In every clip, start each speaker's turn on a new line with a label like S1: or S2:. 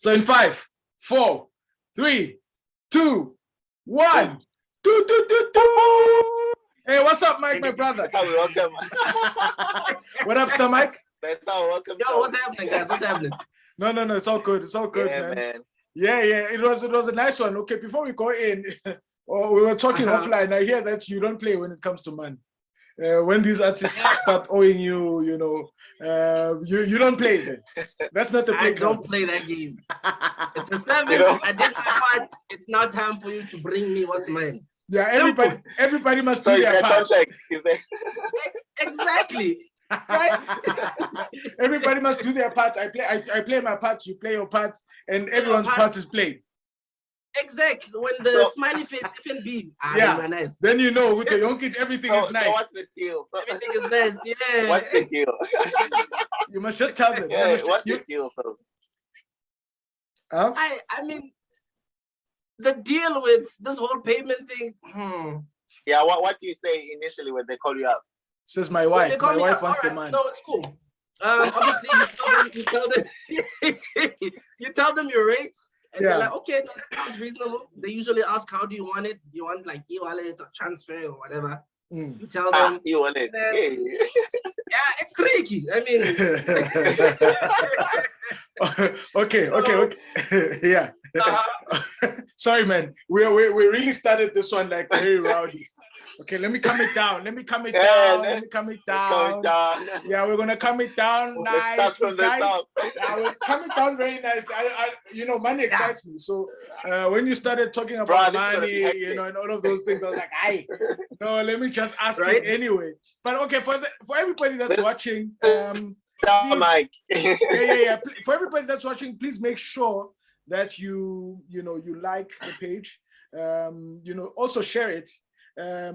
S1: So in 5, 4, 3, 2, 1. Do, do, do, do. Hey, what's up, Mike, my brother?
S2: That's how we welcome.
S1: What up, Star Mike?
S2: That's how we welcome.
S3: Yo, what's happening, guys? What's happening?
S1: No, it's all good. It's all good,
S2: Yeah,
S1: man. Yeah, it was a nice one. Okay, before we go in, we were talking offline. I hear that you don't play when it comes to money. When these artists start owing you, you don't play then. That's not the play.
S3: I don't play that game. It's a service. I did my part. It's now time for you to bring me what's mine.
S1: Yeah, everybody must do their part.
S3: Exactly. Right?
S1: Everybody must do their part. I play my part, you play your part, and everyone's part is played.
S3: Exactly. When the smiley face FNB, nice.
S1: Then you know with the Yonkid, everything is nice.
S2: So what's the deal?
S3: Everything is nice. Yeah.
S2: What's the deal?
S1: You must just tell them.
S2: Yeah, what's the deal?
S1: Huh?
S3: I mean, the deal with this whole payment thing.
S2: Yeah, what do you say initially when they call you up?
S1: Says my wife. My wife wants the money.
S3: No, it's cool. Obviously, you tell them your rates. And they're like, okay, no, that sounds reasonable. They usually ask, how do you want it? You want like e-wallet or transfer or whatever. You tell them.
S2: E-wallet.
S3: Yeah, it's tricky. I mean.
S1: Okay. Yeah. Sorry, man. We really started this one like very rowdy. Okay, let me calm it down. Let me calm it down. Yeah, we're gonna calm it down nice, guys. We'll calm it down very nice. Money excites me. So when you started talking about money, and all of those things, I was like, no, let me just ask it anyway. But okay, for everybody that's watching,
S2: Mike.
S1: yeah. For everybody that's watching, please make sure that you like the page. Also share it.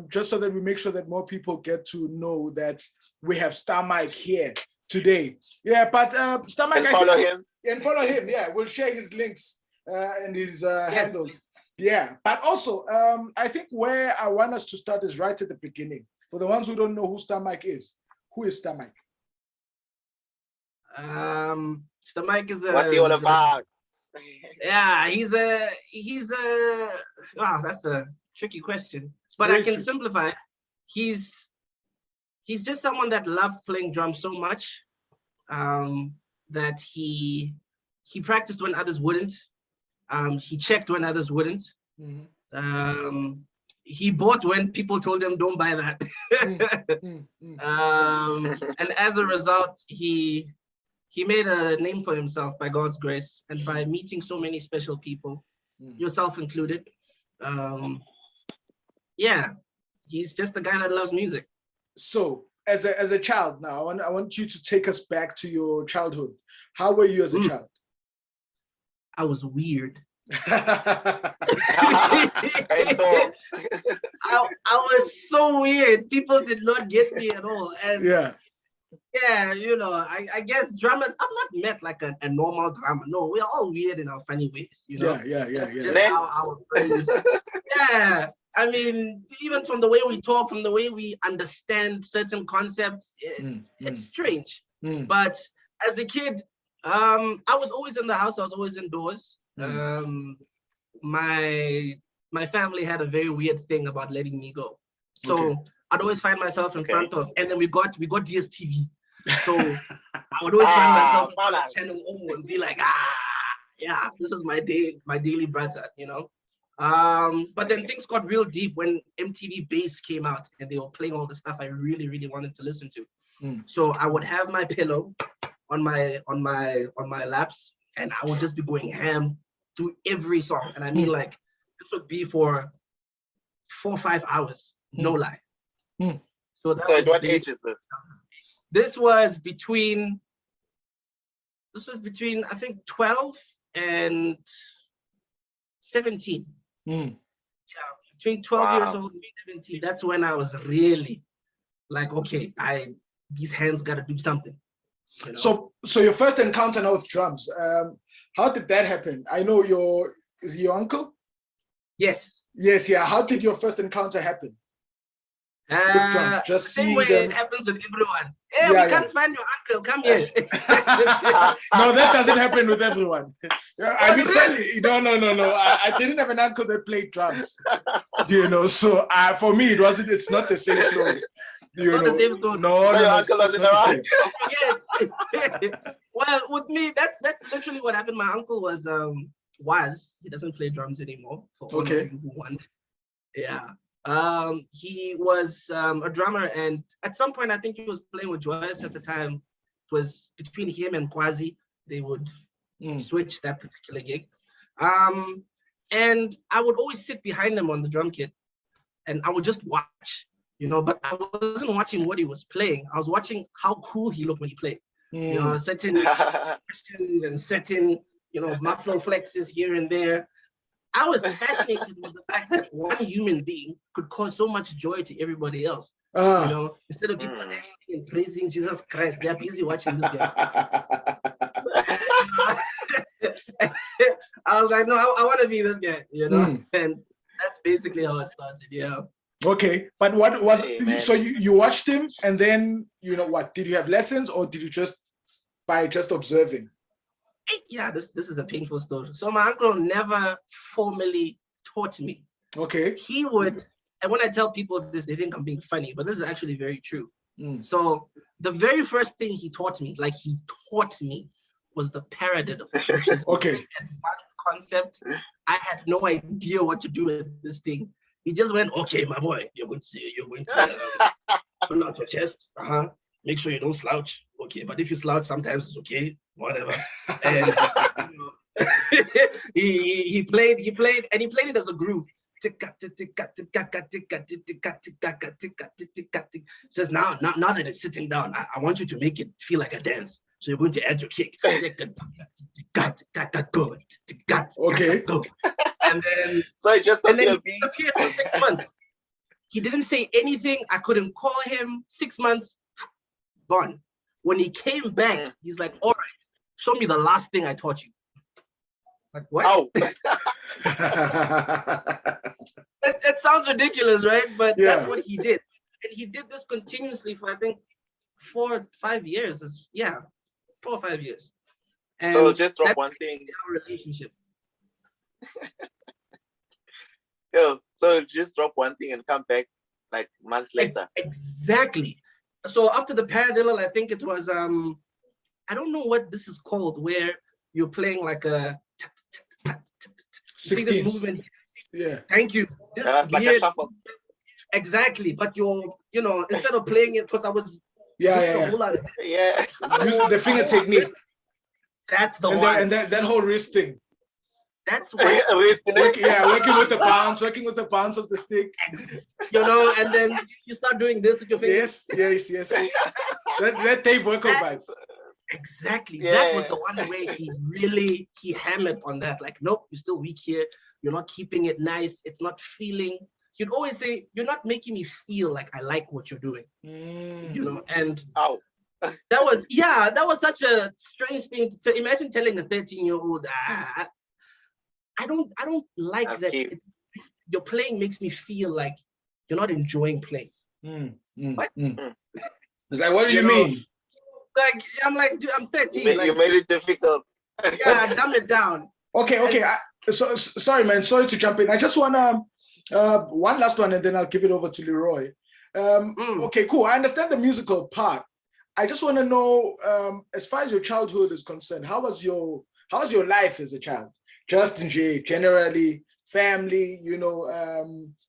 S1: Just so that we make sure that more people get to know that we have Star Mike here today. Yeah, but Star Mike,
S2: follow him.
S1: Yeah, we'll share his links and his handles. Yeah, but also I think where I want us to start is right at the beginning. For the ones who don't know who Star Mike is, who is Star Mike?
S3: Star Mike is
S2: what's he all about?
S3: Yeah, he's a. Wow, that's a tricky question. But I can simplify it. He's just someone that loved playing drums so much that he practiced when others wouldn't. He checked when others wouldn't. He bought when people told him don't buy that. And as a result, he made a name for himself by God's grace and by meeting so many special people, yourself included. Yeah, he's just the guy that loves music.
S1: So, as a child now, I want you to take us back to your childhood. How were you as a child?
S3: I was weird.
S2: I
S3: was so weird. People did not get me at all. And yeah, I guess drummers, I'm not met like a normal drummer. No, we're all weird in our funny ways, Yeah. Just how our friends. Yeah. I mean, even from the way we talk, from the way we understand certain concepts, it's strange. But as a kid, I was always in the house. I was always indoors. My family had a very weird thing about letting me go. So I'd always find myself in front of, and then we got DSTV. So I would always find myself on that channel and be like, yeah, this is my daily brother, But then things got real deep when MTV Base came out and they were playing all the stuff I really, really wanted to listen to. So I would have my pillow on my laps and I would just be going ham through every song. And I mean, like, this would be for 4 or 5 hours, no lie. So that was
S2: what age is this?
S3: This was between I think 12 and 17. Yeah, between 12 years old and 17. That's when I was really like, okay, these hands got to do something.
S1: So your first encounter now with drums, how did that happen? I know is he your uncle?
S3: Yes.
S1: Yeah. How did your first encounter happen? Just
S3: same
S1: seeing
S3: way
S1: them.
S3: it happens with everyone. Hey, we can't find your uncle. Come here.
S1: No, that doesn't happen with everyone. I mean, no. I didn't have an uncle that played drums. You know, so for me, it's not the same story.
S3: Not the same story.
S1: No, it's not the same.
S3: Yes. Well, with me, that's literally what happened. My uncle was he doesn't play drums anymore. For all of you who wondered. Yeah. He was a drummer, and at some point I think he was playing with Joyous at the time. It was between him and Kwazi. They would switch that particular gig. And I would always sit behind him on the drum kit, and I would just watch, you know, but I wasn't watching what he was playing. I was watching how cool he looked when he played. You know, certain expressions and certain, you know, muscle flexes here and there. I was fascinated with the fact that one human being could cause so much joy to everybody else. You know, instead of people dancing and praising Jesus Christ, they're busy watching this guy. I was like, no, I want to be this guy, you know? And that's basically how it started, yeah.
S1: Okay, but what was, so you watched him, and then, you know what, did you have lessons, or did you just, by just observing?
S3: Yeah, this is a painful story. So my uncle never formally taught me.
S1: Okay.
S3: He would, and when I tell people this, they think I'm being funny, but this is actually very true. So the very first thing he taught me, was the paradiddle, which is an advanced concept. I had no idea what to do with this thing. He just went, okay, my boy, you're going to pull out your chest. Make sure you don't slouch. Okay, but if you slouch, sometimes it's okay, whatever. And he played it as a groove. Says now that it's sitting down, I want you to make it feel like a dance. So you're going to add your kick. Okay. And then
S2: so just
S3: he disappeared for 6 months. He didn't say anything. I couldn't call him. 6 months, gone. When he came back, he's like, all right, show me the last thing I taught you. Like, what?
S2: Oh.
S3: It sounds ridiculous, right? But that's what he did. And he did this continuously for, I think, 4 or 5 years. 4 or 5 years. And
S2: so just drop one thing.
S3: Our relationship.
S2: So just drop one thing and come back like months later.
S3: Exactly. So after the paradiddle, I think it was I don't know what this is called, where you're playing like a
S1: 16th.
S3: See this movement?
S1: Yeah.
S3: Thank you. This
S2: like
S3: weird,
S2: a shuffle.
S3: exactly. But you're, you know, instead of playing it, because I was
S1: a
S3: whole lot of
S1: using the finger technique.
S3: That's the
S1: and
S3: one.
S1: And that whole wrist thing.
S3: That's what
S1: working with the bounce of the stick.
S3: You know, and then you start doing this with your fingers.
S1: Yes. that Dave Worko vibe.
S3: Exactly. That was the one way he hammered on that. Like, nope, you're still weak here. You're not keeping it nice. It's not feeling. He'd always say, you're not making me feel like I like what you're doing. You know, and that was such a strange thing to imagine telling a 13-year-old, I don't like that. Your playing makes me feel like you're not enjoying playing. What?
S1: It's like, what do you mean?
S3: Like, I'm like, dude, I'm 13.
S2: You made it difficult.
S3: Yeah, dumb it down.
S1: Okay. Sorry, man. Sorry to jump in. I just wanna one last one, and then I'll give it over to Leroy. Okay, cool. I understand the musical part. I just want to know, as far as your childhood is concerned, how was your life as a child? Just in generally, family, you know,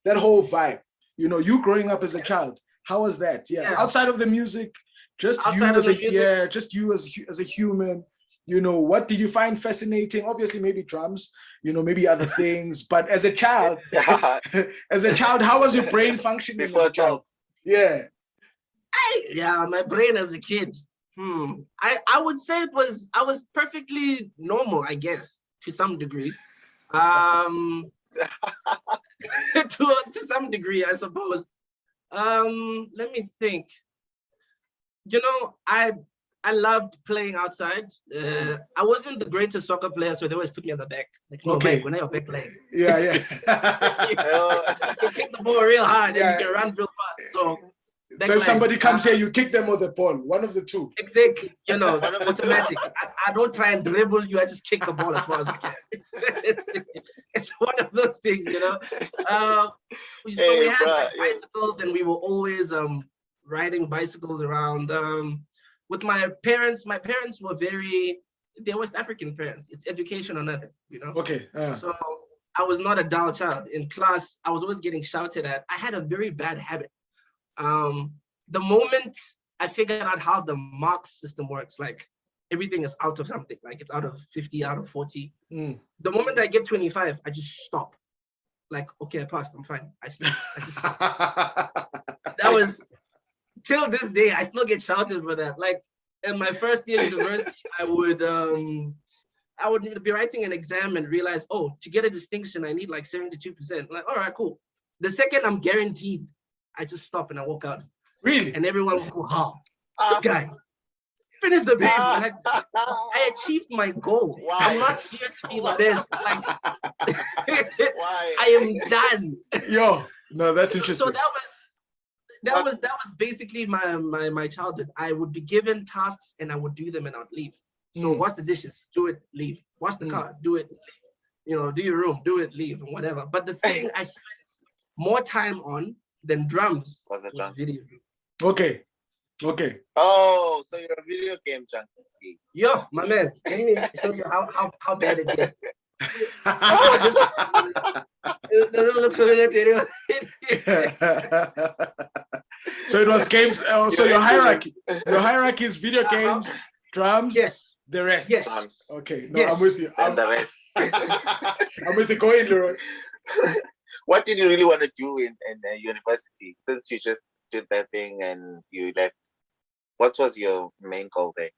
S1: that whole vibe. You know, you growing up as a child, how was that? Yeah. Outside of the music, just you as a human. You know, what did you find fascinating? Obviously, maybe drums. You know, maybe other things. But as a child, how was your brain functioning as a child? Yeah.
S3: My brain as a kid. I would say I was perfectly normal, I guess, to some degree. To some degree, I suppose. Let me think. You know, I loved playing outside. I wasn't the greatest soccer player, so they always put me at the back. Like, okay, when you're back playing.
S1: Yeah.
S3: You kick the ball real hard and you can run real fast. So
S1: So if somebody comes here, you kick them with the ball, one of the two.
S3: Exactly, automatic. I don't try and dribble you. I just kick the ball as far as I can. it's one of those things, So we had like bicycles, and we were always riding bicycles around. With my parents were they're West African parents. It's education or nothing,
S1: Okay.
S3: So I was not a dull child. In class, I was always getting shouted at. I had a very bad habit. The moment I figured out how the marks system works, like everything is out of something, like it's out of 50, out of 40. The moment I get 25, I just stop. Like, okay, I passed, I'm fine. I just stop. That was, till this day, I still get shouted for that. Like in my first year of university, I would be writing an exam and realize, oh, to get a distinction, I need like 72%. Like, all right, cool. The second I'm guaranteed, I just stop and I walk out.
S1: Really?
S3: And everyone will go, "How? This guy finish the paper." Like, I achieved my goal.
S2: Why?
S3: I'm not here to be the best. Like,
S2: Why?
S3: I am done.
S1: Yo, no, that's interesting.
S3: So that was basically my childhood. I would be given tasks and I would do them and I'd leave. So wash the dishes, do it, leave. Wash the car, do it, leave. Do your room, do it, leave, and whatever. But the thing I spent more time on than drums was video games.
S1: Okay.
S2: Oh, so you're a video game junkie.
S3: Yo, my man, let me show you how bad it gets. It doesn't look familiar to anyone.
S1: So it was games. So your hierarchy is video games, drums.
S3: Yes.
S1: The rest.
S3: Yes.
S1: Okay. No,
S2: yes.
S1: I'm with you.
S2: And the rest.
S1: I'm with you. Go in, Leroy.
S2: What did you really want to do in university, since you just did that thing and you left? What was your main goal there?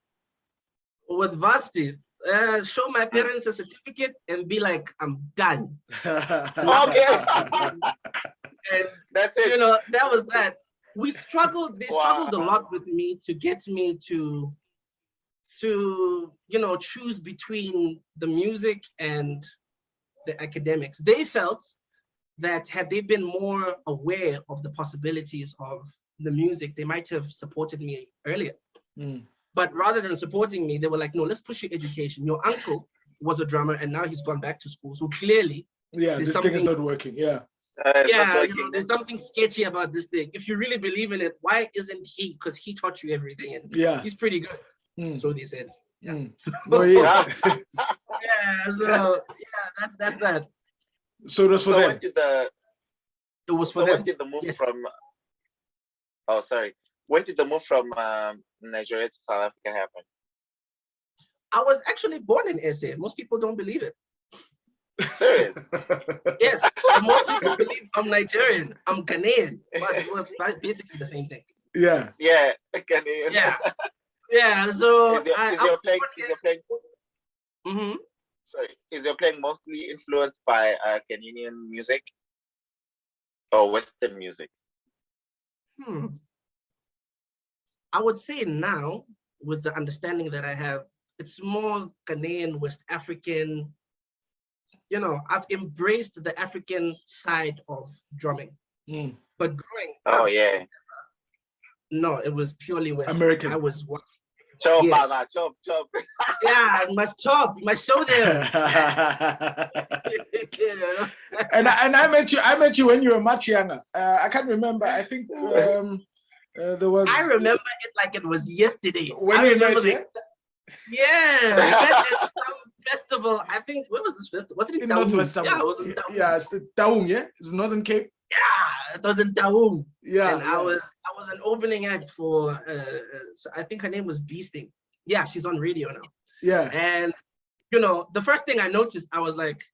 S3: With varsity, show my parents a certificate and be like, I'm done.
S2: Okay.
S3: And
S2: that's it.
S3: that was that. They struggled a lot with me to get me to choose between the music and the academics. They felt that had they been more aware of the possibilities of the music, they might have supported me earlier. But rather than supporting me, they were like, no, let's push your education. Your uncle was a drummer and now he's gone back to school. So clearly,
S1: this thing is not working. Yeah.
S3: There's something sketchy about this thing. If you really believe in it, why isn't he? Because he taught you everything and he's pretty good. So they said. That's that.
S1: So it was for them.
S3: It was for them.
S2: When did the move from? Oh, sorry. When did the move from Nigeria to South Africa happen?
S3: I was actually born in SA. Most people don't believe it.
S2: Serious?
S3: Yes. Most people believe I'm Nigerian. I'm Ghanaian. But it's basically the same thing.
S1: Yeah.
S2: Yeah. Ghanaian.
S3: Yeah. So
S2: is your playing mostly influenced by Ghanaian music or Western music?
S3: I would say now, with the understanding that I have, it's more Ghanaian, West African. I've embraced the African side of drumming. But growing up, no, it was purely West
S1: American.
S3: I was watching.
S2: Chop,
S3: yes.
S2: chop.
S3: Yeah, you must chop. You must show them.
S1: And I met you when you were much younger. I can't remember. I think there was.
S3: I remember it like it was yesterday.
S1: When we met,
S3: we met at some festival. I think, where was this festival? Was it in Taung? Yeah, it was in Taung.
S1: Yeah, it's Taung, yeah? It's Northern Cape.
S3: Yeah, it was in Taung.
S1: Yeah.
S3: And I was an opening act for, I think her name was Beasting. Yeah, she's on radio now.
S1: Yeah.
S3: And, the first thing I noticed, I was like,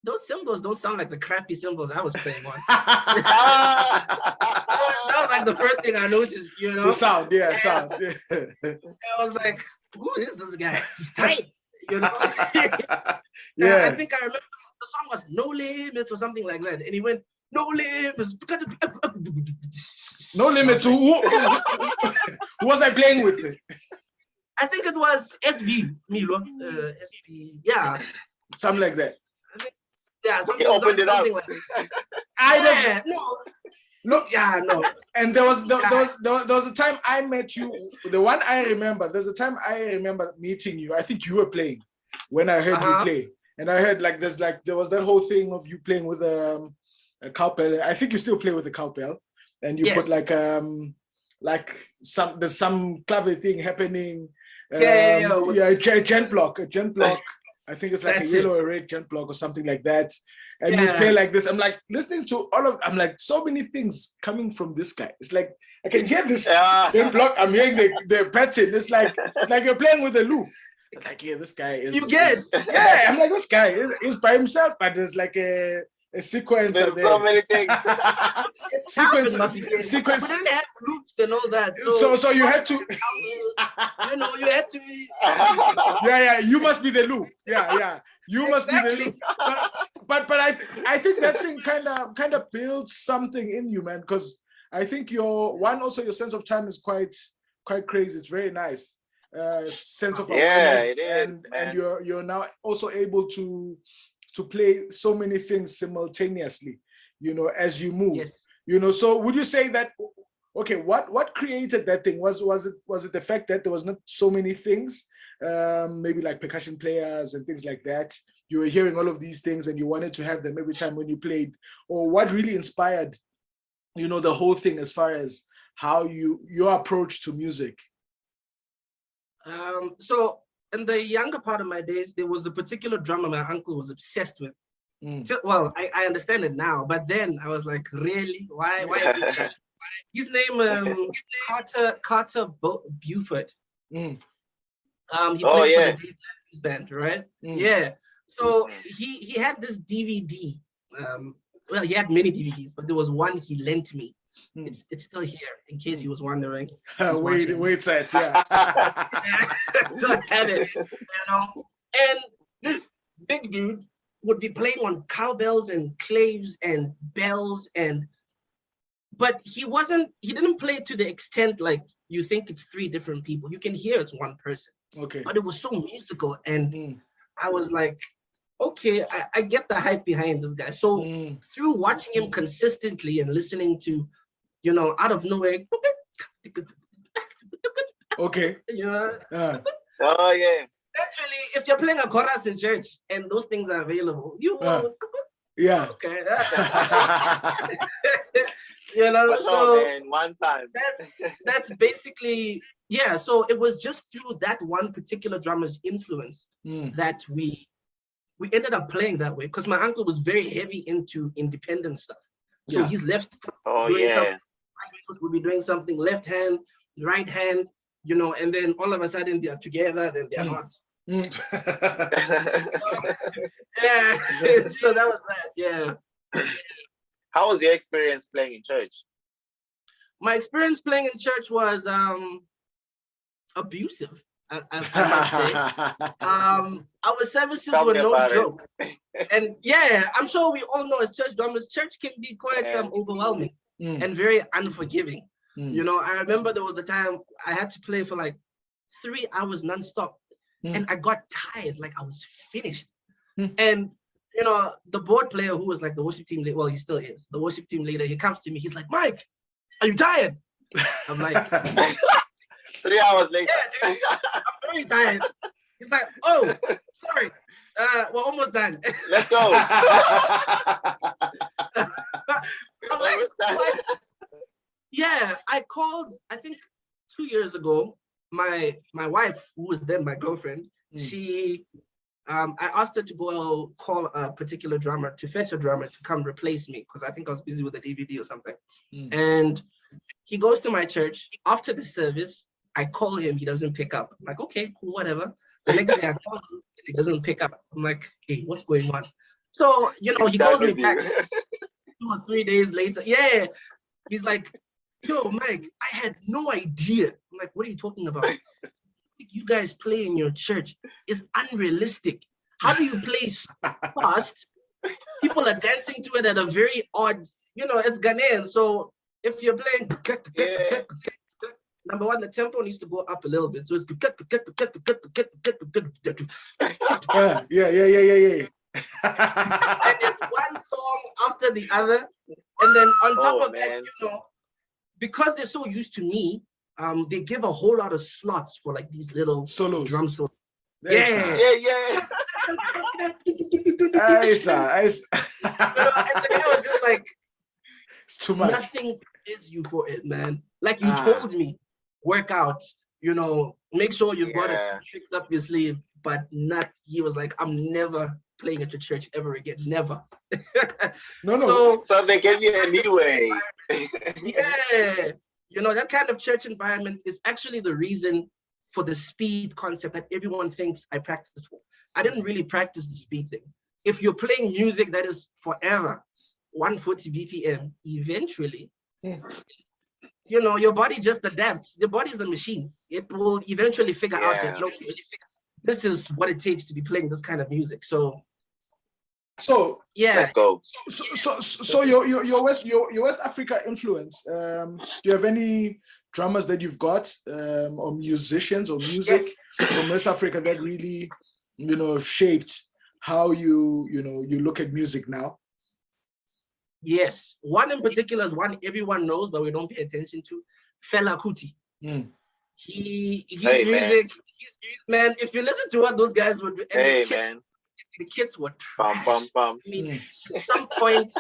S3: those cymbals don't sound like the crappy cymbals I was playing on. That was like the first thing I noticed,
S1: The sound, yeah, sound. Yeah.
S3: I was like, who is this guy? He's tight, Yeah. I think I remember the song was No Limits or something like that. And he went, no limits.
S1: No limits. Who was I playing with?
S3: I think it was SB Milo. SB, yeah.
S1: Something like that.
S3: Yeah, something,
S2: he opened it up.
S3: Like that. No.
S1: No,
S3: Yeah, no.
S1: and there was a time I met you. The one I remember. There's a time I remember meeting you. I think you were playing when I heard you play, and I heard like there was that whole thing of you playing with a cowbell. I think you still play with a cowbell, and you put like there's some clever thing happening. Gent block. I think it's like a yellow or red gent block or something like that. And you play like this. I'm like listening to I'm like so many things coming from this guy. It's like I can hear this gent block. I'm hearing the pattern. It's like you're playing with a loop. It's like, yeah, this guy is.
S3: You get?
S1: I'm like, this guy is by himself, but there's like a sequence.
S2: There's so many things.
S3: sequence. We didn't have loops and all that.
S1: So you had to.
S3: You had to be.
S1: You must be the loop. You must be the loop. But I think that thing kind of builds something in you, man. Because I think your sense of time is quite crazy. It's very nice. Sense of awareness, and you're now also able to play so many things simultaneously, as you move.
S3: Yes.
S1: So would you say that, okay, what created that thing? Was it the fact that there was not so many things, maybe like percussion players and things like that? You were hearing all of these things and you wanted to have them every time when you played, or what really inspired, the whole thing as far as how your approach to music?
S3: So in the younger part of my days, there was a particular drummer my uncle was obsessed with. Well, I understand it now, but then I was like, really? Why this guy? His name Carter Buford. He plays for the Dave Matthews Band, right? Yeah. So he had this DVD. Well, he had many DVDs, but there was one he lent me. It's still here, in case he was wondering.
S1: Wait, set,
S3: Still have it, And this big dude would be playing on cowbells and claves and bells, but he didn't play to the extent like you think it's three different people. You can hear it's one person.
S1: Okay.
S3: But it was so musical, and I was like, okay, I get the hype behind this guy. So through watching him consistently and listening to, out of nowhere,
S1: okay.
S2: Oh yeah.
S3: Actually, if you're playing a chorus in church and those things are available, you will.
S1: Yeah.
S3: Okay.
S2: So man, one time.
S3: That's basically, so it was just through that one particular drummer's influence that we ended up playing that way, because my uncle was very heavy into independent stuff. So he's left. We'll be doing something left hand, right hand, and then all of a sudden they are together, then they are not. So that was that.
S2: How was your experience playing in church?
S3: My experience playing in church was abusive. I must say. Our services were no joke. And I'm sure we all know as church drummers, church can be quite overwhelming and very unforgiving. I remember there was a time I had to play for like 3 hours nonstop, and I got tired, like I was finished. And the board player, who was like the worship team leader, well, he still is the worship team leader, he comes to me, he's like, Mike, are you tired? I'm like,
S2: 3 hours later.
S3: I'm very tired. He's like, oh, sorry. We're almost done.
S2: Let's go.
S3: I'm like, what? I called, I think 2 years ago, my wife, who was then my girlfriend, she, I asked her to go call a particular drummer, to fetch a drummer to come replace me, because I think I was busy with a DVD or something. And he goes to my church. After the service, I call him, he doesn't pick up. I'm like, okay, cool, whatever. The next day I call him, he doesn't pick up. I'm like, hey, what's going on? So, he calls me back 2 or 3 days later. He's like, yo, Mike, I had no idea. I'm like, what are you talking about? You guys play in your church is unrealistic. How do you play fast? People are dancing to it at a very odd, it's Ghanaian. So if you're playing, number one, the tempo needs to go up a little bit. So it's And it's one song after the other. And then on top of that, because they're so used to me, they give a whole lot of slots for like these little
S1: solos.
S3: drum solos.
S2: Yeah.
S1: Nice.
S3: And the guy was just like,
S1: it's too much.
S3: Nothing is you for it, man. Like you told me, work out, make sure you've got a tricks up your sleeve, but not. He was like, I'm never playing at your church ever again, never.
S1: No.
S2: So they gave you a leeway.
S3: Yeah, that kind of church environment is actually the reason for the speed concept that everyone thinks I practice for. I didn't really practice the speed thing. If you're playing music that is forever 140 BPM, eventually, your body just adapts. The body's the machine. It will eventually figure out that, okay, this is what it takes to be playing this kind of music. So yeah.
S2: Let's go.
S1: So your West Africa influence. Do you have any drummers that you've got, or musicians or music from West Africa that really, shaped how you look at music now?
S3: Yes, one in particular is one everyone knows, but we don't pay attention to. Fela Kuti. His music, man. If you listen to what those guys would do, the kids were trash. I mean, at some point,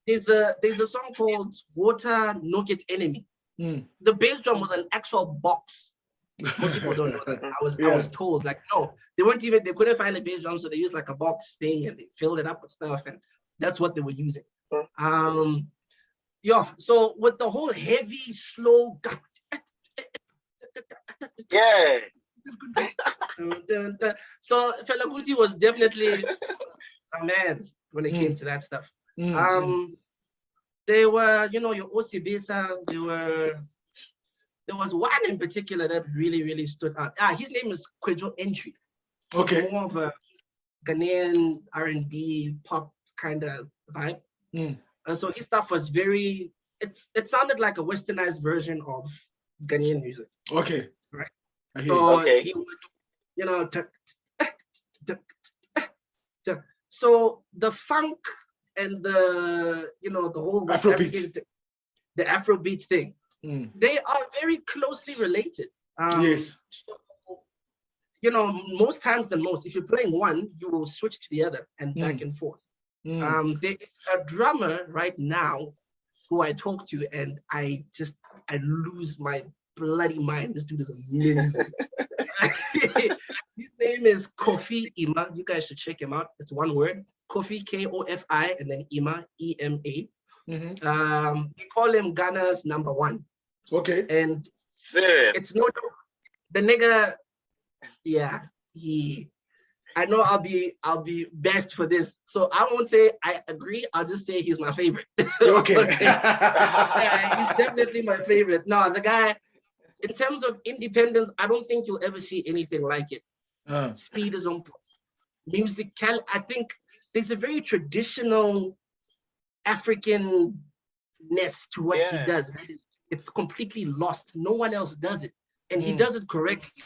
S3: there's a song called "Water No Get Enemy." The bass drum was an actual box. Most people don't know that. I was told, like, no, they couldn't find a bass drum, so they used like a box thing and they filled it up with stuff, and that's what they were using. So with the whole heavy, slow, so Fela Kuti was definitely a man when it came to that stuff. They were, your Osibesa, there was one in particular that really, really stood out. His name is Kwejo Entry.
S1: Okay.
S3: More of a Ghanaian R&B pop kind of vibe. And so his stuff was very, it sounded like a westernized version of Ghanaian music.
S1: Okay.
S3: Right.
S2: So
S3: he would, so the funk and the, the whole
S1: Afrobeat.
S3: The Afrobeat thing, they are very closely related.
S1: Yes.
S3: So, most times than most, if you're playing one, you will switch to the other and back and forth. There's a drummer right now who I talk to, and I lose my bloody mind. This dude is amazing. His name is Kofi Ima. You guys should check him out. It's one word. Kofi, Kofi, and then Ima, EMA. We call him Ghana's number one.
S1: Okay.
S3: And it's no joke. The nigga, I know I'll be best for this. So I won't say I agree. I'll just say he's my favorite.
S1: Okay.
S3: He's definitely my favorite. No, the guy, in terms of independence, I don't think you'll ever see anything like it. Speed is on musical. I think there's a very traditional African-ness to what he does. It's completely lost. No one else does it. And he does it correctly.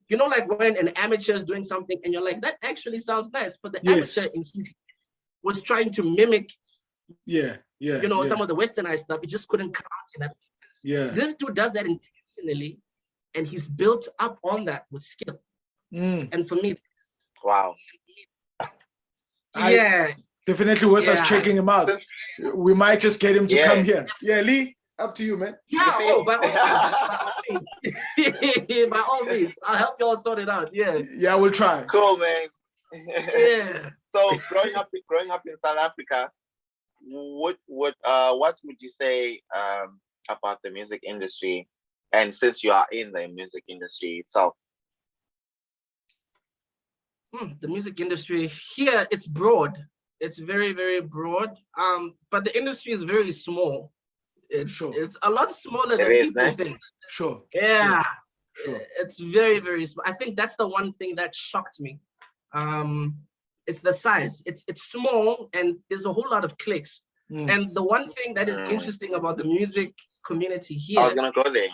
S3: Like when an amateur is doing something and you're like, that actually sounds nice. But the amateur in his was trying to mimic some of the westernized stuff. It just couldn't come out in that. This dude does that intentionally, and he's built up on that with skill. And for me,
S2: wow.
S1: Definitely worth us checking him out. We might just get him to come here. Yeah, Lee, up to you, man.
S3: Yeah, by all means. By all means. I'll help y'all sort it out. Yeah,
S1: we'll try.
S2: Cool, man.
S3: Yeah.
S2: So growing up in South Africa, what would you say about the music industry? And since you are in the music industry itself,
S3: the music industry here, it's broad. It's very, very broad. But the industry is very small. It's a lot smaller than people think.
S1: Sure.
S3: Yeah.
S1: Sure.
S3: It's very, very small. I think that's the one thing that shocked me. It's the size. It's small, and there's a whole lot of cliques. And the one thing that is interesting about the music community here,
S2: I was gonna go there.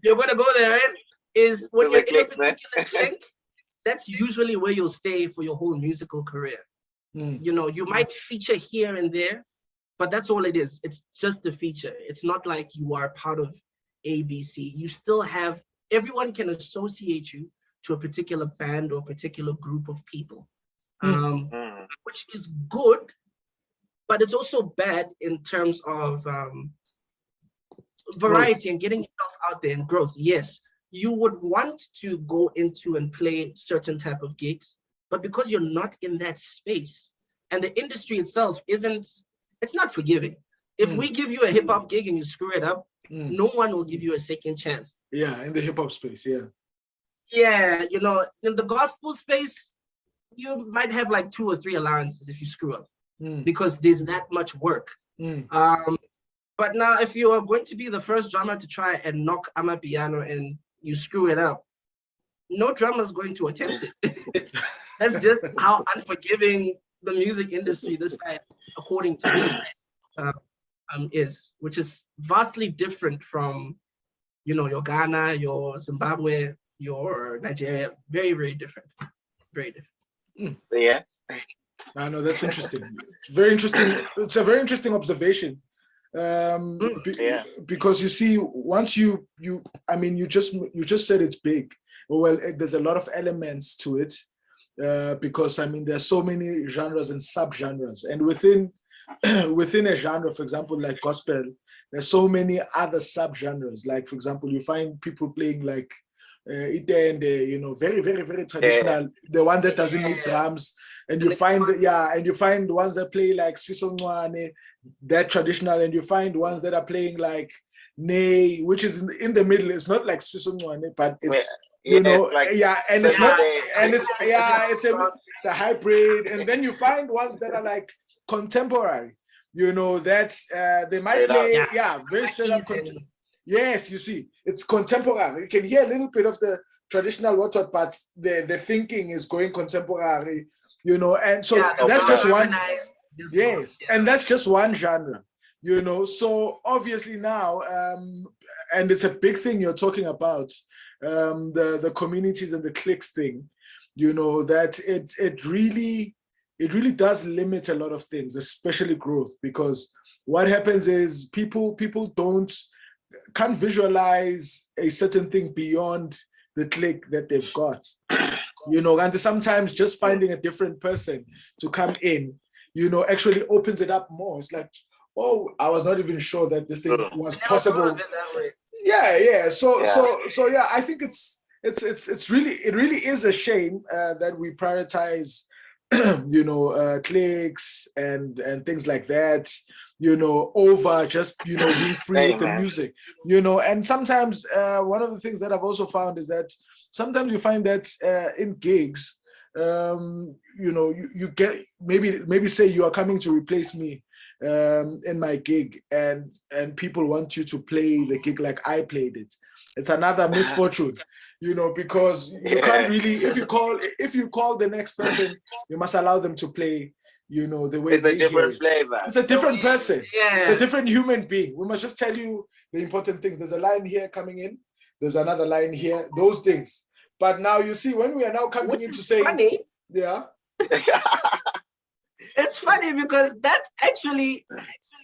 S3: You're gonna go there, right? Is when you're in a particular clique, that's usually where you'll stay for your whole musical career. You know, you might feature here and there, but that's all it is. It's just a feature. It's not like you are part of ABC. You still have, everyone can associate you to a particular band or a particular group of people, which is good, but it's also bad in terms of variety and getting yourself out there and growth. Yes, you would want to go into and play certain type of gigs, but because you're not in that space, and the industry itself it's not forgiving. If we give you a hip hop gig and you screw it up, no one will give you a second chance.
S1: Yeah, in the hip hop space, yeah.
S3: Yeah, you know, in the gospel space, you might have like 2 or 3 allowances if you screw up, because there's that much work. But now, if you are going to be the first drummer to try and knock Amapiano and you screw it up, no drummer is going to attempt it. That's just how unforgiving the music industry this side, according to me, is, which is vastly different from, you know, your Ghana, your Zimbabwe, your Nigeria. Very, very different. Very different.
S2: Yeah.
S1: I know, that's interesting. It's very interesting. It's a very interesting observation. Because you see, once you just said it's big. Well, there's a lot of elements to it, because I mean, there's so many genres and subgenres, and within a genre, for example, like gospel, there's so many other subgenres. Like, for example, you find people playing like Itende, you know, very, very, very traditional, the one that doesn't need drums, and you find the ones that play like Sfiso Ncwane, that traditional, and you find ones that are playing like Nay, which is in the middle. It's not like Sfiso Ncwane, but it's it's a hybrid. And then you find ones that are like contemporary, you know, that they might play very straight up yes, you see, it's contemporary. You can hear a little bit of the traditional what, but the thinking is going contemporary, you know, and so that's just one. Yes, and that's just one genre, you know. So obviously now, and it's a big thing you're talking about, the communities and the cliques thing, you know, that it really does limit a lot of things, especially growth, because what happens is people can't visualize a certain thing beyond the clique that they've got, you know, and sometimes just finding a different person to come in, you know, actually opens it up more. It's like, oh, I was not even sure that this thing was possible. Yeah. So yeah, I think it really is a shame that we prioritize, you know, cliques and things like that, you know, over just, you know, being free with the music, you know. And sometimes one of the things that I've also found is that sometimes you find that in gigs, you know, you get maybe say you are coming to replace me in my gig, and people want you to play the gig like I played it. It's another misfortune, you know, because you can't really, if you call the next person, you must allow them to play, you know, the way they hear it.
S2: Flavor.
S1: It's a different person. It's a different human being. We must just tell you the important things. There's a line here coming in. There's another line here. Those things. But now you see, when we are now coming in to say, yeah.
S3: It's funny because that's actually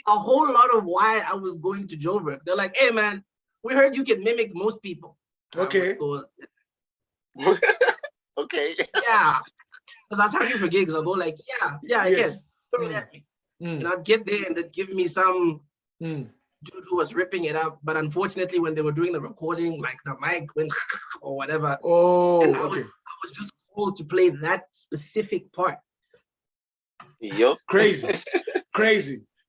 S3: a whole lot of why I was going to Joburg. They're like, hey man, we heard you can mimic most people.
S1: Okay.
S2: Okay.
S3: Yeah. Because I tell you for gigs, I'll go like, yeah, I guess. Throw it at me. And I'll get there and they'd give me some dude who was ripping it up. But unfortunately, when they were doing the recording, like the mic went or whatever.
S1: Oh,
S3: and I was just told to play that specific part.
S2: Yep.
S1: Crazy.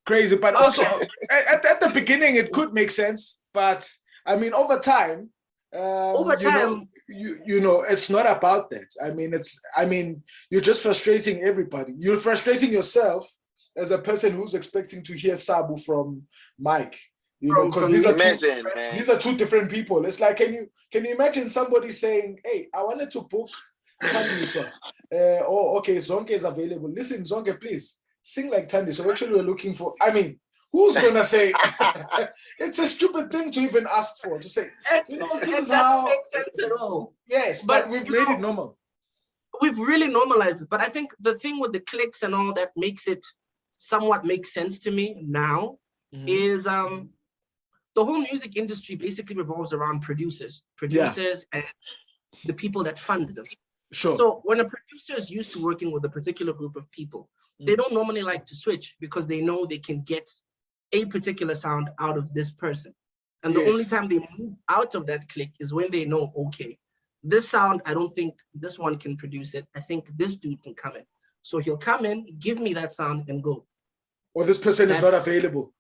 S1: But also at the beginning, it could make sense. But I mean, over time, you know, it's not about that. I mean, you're just frustrating everybody. You're frustrating yourself as a person who's expecting to hear Sabu from Mike. You know, because these are two different people. It's like, can you imagine somebody saying, "Hey, I wanted to book Thandiswa. Okay, Zonke is available. Listen, Zonke, please sing like Thandiswa. Actually, we're looking for." I mean, who's gonna say? It's a stupid thing to even ask for. To say, you know, this is how.
S3: Makes sense at all.
S1: Yes, but we've made it normal.
S3: we've really normalized it. But I think the thing with the clicks and all that makes it somewhat make sense to me now is the whole music industry basically revolves around producers and the people that fund them.
S1: Sure.
S3: So when a producer is used to working with a particular group of people, they don't normally like to switch because they know they can get a particular sound out of this person. And the only time they move out of that clique is when they know, okay, this sound, I don't think this one can produce it. I think this dude can come in. So he'll come in, give me that sound and go.
S1: Or this person is not available.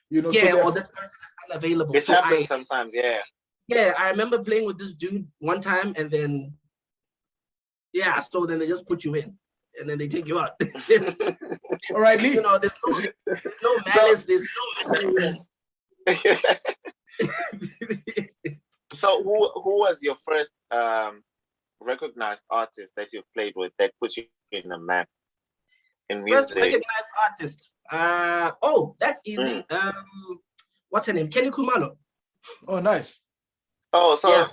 S1: You know,
S3: yeah,
S1: so
S3: or this person is unavailable.
S2: It happens sometimes, yeah.
S3: Yeah, I remember playing with this dude one time and then, so then they just put you in and then they take you out.
S1: All right, Lee.
S3: You know, there's no malice, there's no...
S2: So who was your first recognized artist that you've played with that put you in the map in music?
S3: First recognized artist. That's easy. What's her name? Kenny Kumalo.
S1: Oh, nice.
S2: Oh, so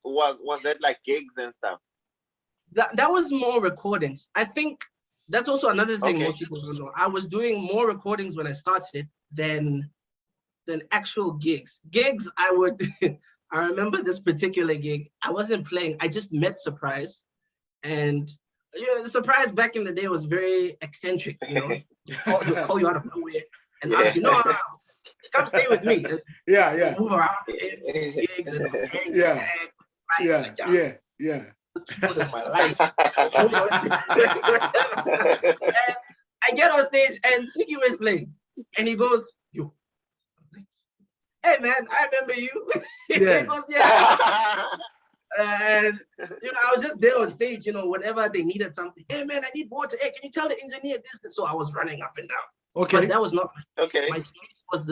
S2: was that like gigs and stuff?
S3: That was more recordings. I think that's also another thing most people don't know. I was doing more recordings when I started than actual gigs. Gigs, I would. I remember this particular gig. I wasn't playing. I just met Surprise, and Surprise back in the day was very eccentric. You know, call you out of nowhere and ask you, no, come stay with me.
S1: Move
S3: around gigs and This is my life. I get on stage and Sneaky Way's playing, and he goes, "Yo, hey man, I remember you." He goes, and I was just there on stage. Whenever they needed something, hey man, I need water. Hey, can you tell the engineer this? So I was running up and down.
S1: Okay,
S3: but that was not
S2: okay.
S3: My space was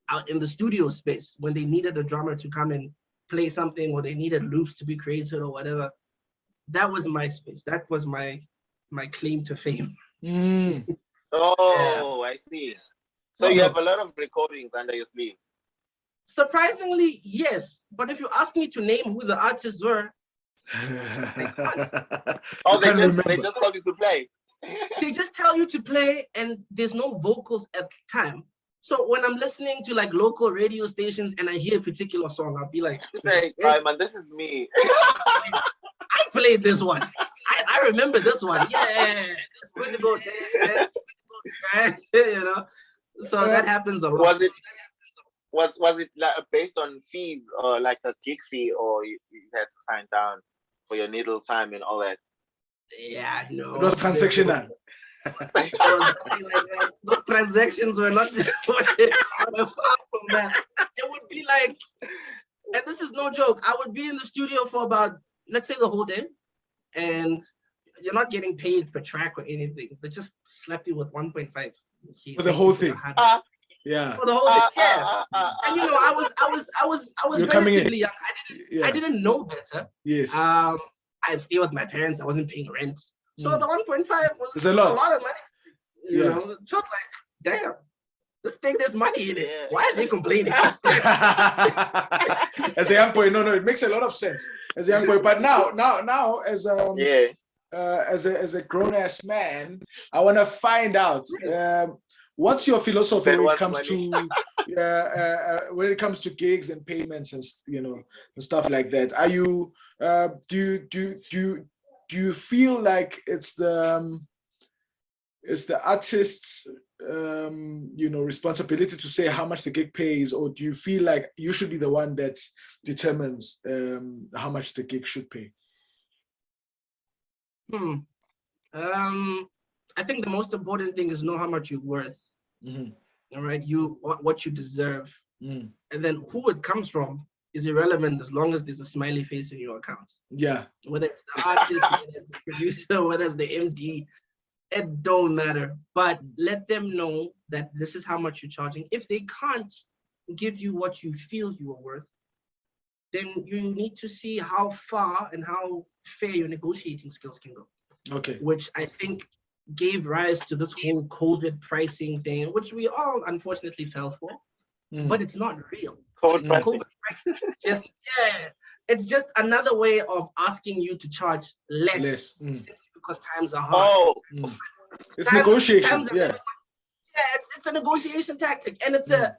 S3: out in the studio space when they needed a drummer to come and play something, or they needed loops to be created or whatever. That was my space. That was my claim to fame.
S2: Oh, I see. So you have a lot of recordings under your sleeve.
S3: Surprisingly, yes. But if you ask me to name who the artists were,
S2: they just call you to play.
S3: They just tell you to play, and there's no vocals at the time. So when I'm listening to like local radio stations and I hear a particular song, I'll be like,
S2: "Hey, man, this is me.
S3: I played this one. I remember this one. Yeah, we're to go. So that happens a lot.
S2: Was it like based on fees or like a gig fee, or you had to sign down for your needle time and all that?
S3: Yeah, no.
S1: It was transactional.
S3: Those transactions were not far from that. It would be like, and this is no joke, I would be in the studio for about, let's say, the whole day, and you're not getting paid per track or anything. They just slap you with 1.5
S1: for the whole thing.
S3: Yeah. For the whole thing, yeah. And I was relatively young. I didn't know better.
S1: Yes.
S3: I stayed with my parents. I wasn't paying rent. So the 1.5 was
S1: a lot
S3: of money. You know, it felt like, damn, this thing, there's money in it. Yeah. Why are they complaining?
S1: As a young boy, no, it makes a lot of sense. As a young boy, but now as a grown ass man, I want to find out what's your philosophy when it comes to gigs and payments and and stuff like that. Are you do you feel like it's the artist's responsibility to say how much the gig pays, or do you feel like you should be the one that determines how much the gig should pay?
S3: I think the most important thing is know how much you're worth. All right, what you deserve, and then who it comes from is irrelevant as long as there's a smiley face in your account.
S1: Yeah.
S3: Whether it's the artist, whether it's the producer, whether it's the MD, it don't matter. But let them know that this is how much you're charging. If they can't give you what you feel you are worth, then you need to see how far and how fair your negotiating skills can go.
S1: Okay.
S3: Which I think gave rise to this whole COVID pricing thing, which we all unfortunately fell for. But it's not real.
S2: Cold pressing.
S3: Just it's just another way of asking you to charge less, simply because times are hard.
S2: Oh,
S1: it's negotiation. Yeah,
S3: it's a negotiation tactic, and it's a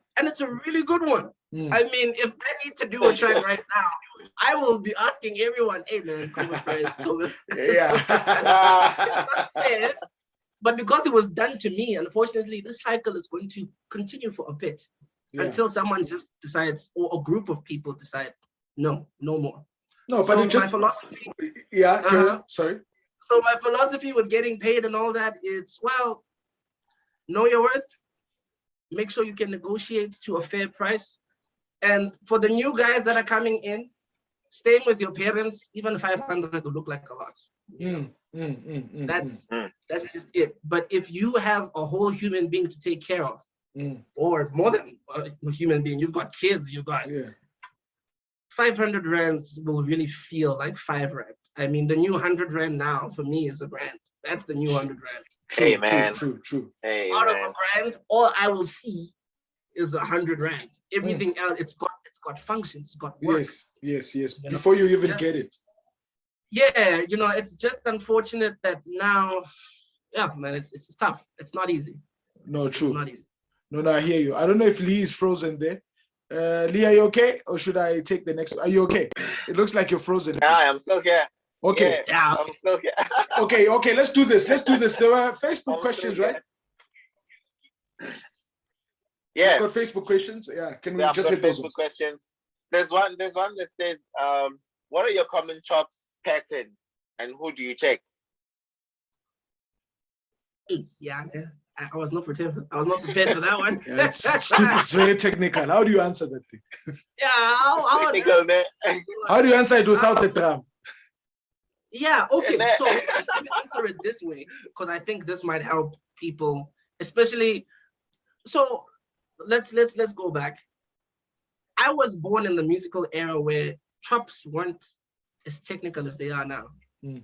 S3: really good one. I mean, if I need to do a track right now, I will be asking everyone, "Hey man, come with price, come with."
S1: Yeah.
S3: It's not fair, but because it was done to me, unfortunately, this cycle is going to continue for a bit until someone just decides, or a group of people decide, no more.
S1: No, but
S3: so
S1: it just
S3: my philosophy.
S1: Sorry.
S3: So my philosophy with getting paid and all that, it's, well, know your worth. Make sure you can negotiate to a fair price. And for the new guys that are coming in, staying with your parents, even 500 will look like a lot. That's just it. But if you have a whole human being to take care of, or more than a human being, you've got kids, you've got 500 rands will really feel like 5 rand. I mean, the new 100 rand now for me is a grand. That's the new 100 rand.
S2: Hey man,
S1: True.
S2: Hey,
S3: out
S2: man.
S3: of a grand, all I will see is 100 rand. Everything else, it's got functions, it's got work.
S1: Yes.
S3: You know,
S1: Before you even get it.
S3: Yeah, it's just unfortunate that now, man, it's tough. It's not easy.
S1: True.
S3: It's not easy.
S1: No, I hear you. I don't know if Lee is frozen there. Lee, are you okay? Or should I take the next one? Are you okay? It looks like you're frozen.
S2: Yeah, I'm still here.
S1: Okay.
S3: Yeah.
S2: I'm still here.
S1: Okay, let's do this. There were Facebook questions, right?
S2: Yeah.
S1: We've got Facebook questions. Yeah. Can we just hit
S2: got
S1: those
S2: Facebook
S1: ones?
S2: questions. There's one that says, what are your common chops pattern and who do you check?
S3: Yeah, I was not prepared. I was not prepared for that one.
S1: Yeah, it's very technical. How do you answer that thing?
S3: Yeah,
S2: Technical, man.
S1: How do you answer it without the drum?
S3: Yeah, okay. So let me answer it this way, because I think this might help people, especially. So let's go back. I was born in the musical era where chops weren't as technical as they are now.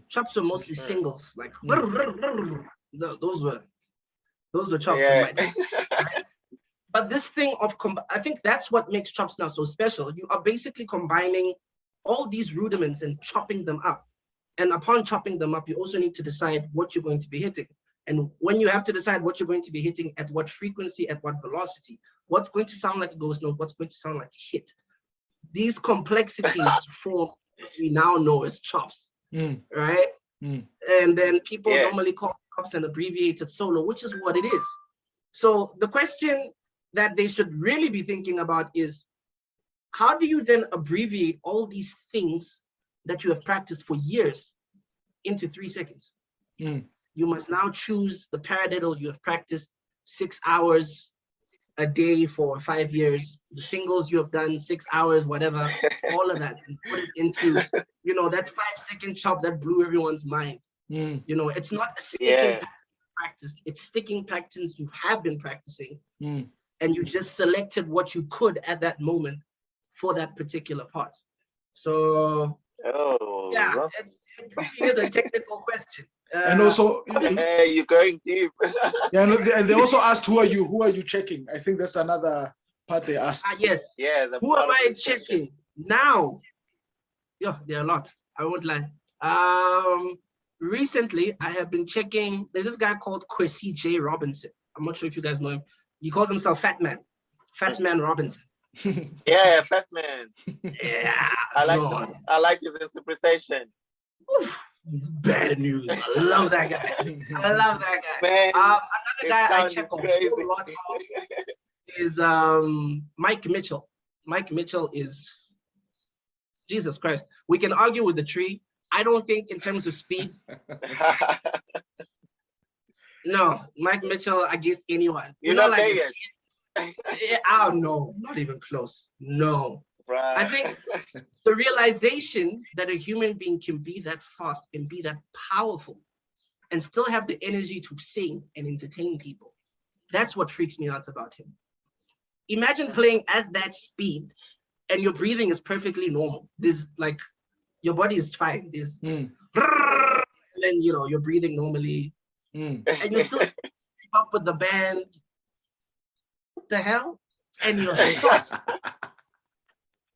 S3: Chops were mostly singles, like those were chops.
S2: Yeah.
S3: Right? But this thing of I think that's what makes chops now so special. You are basically combining all these rudiments and chopping them up. And upon chopping them up, you also need to decide what you're going to be hitting. And when you have to decide what you're going to be hitting, at what frequency, at what velocity, what's going to sound like a ghost note, what's going to sound like a hit. These complexities form what we now know as chops, right? And then people normally call chops an abbreviated solo, which is what it is. So the question that they should really be thinking about is, how do you then abbreviate all these things that you have practiced for years into 3 seconds? You must now choose the paradiddle you have practiced 6 hours a day for 5 years, the singles you have done 6 hours, whatever, all of that, and put it into, that 5-second chop that blew everyone's mind. It's not a sticking practice, it's sticking patterns you have been practicing, and you just selected what you could at that moment for that particular part. So, it really is a technical question.
S1: And also,
S2: hey, you're going deep.
S1: and they also asked, who are you checking? I think that's another part they asked.
S3: Yes.
S2: Yeah.
S3: Who am I checking now? Yeah, there are a lot. I won't lie. Recently, I have been checking. There's this guy called Kwesi J. Robinson. I'm not sure if you guys know him. He calls himself Fat Man Robinson.
S2: Yeah, Fat Man.
S3: Yeah.
S2: I like his interpretation.
S3: Oof, it's bad news. I love that guy.
S2: Man,
S3: another guy I check a whole lot of is Mike Mitchell. Mike Mitchell is, Jesus Christ. We can argue with the tree. I don't think in terms of speed. No, Mike Mitchell against anyone. Oh no, not even close. No.
S2: Right.
S3: I think the realization that a human being can be that fast and be that powerful and still have the energy to sing and entertain people, that's what freaks me out about him. Imagine playing at that speed and your breathing is perfectly normal. There's like, your body is fine. There's and then, you're breathing normally and you still keep up with the band. What the hell? And you're shot.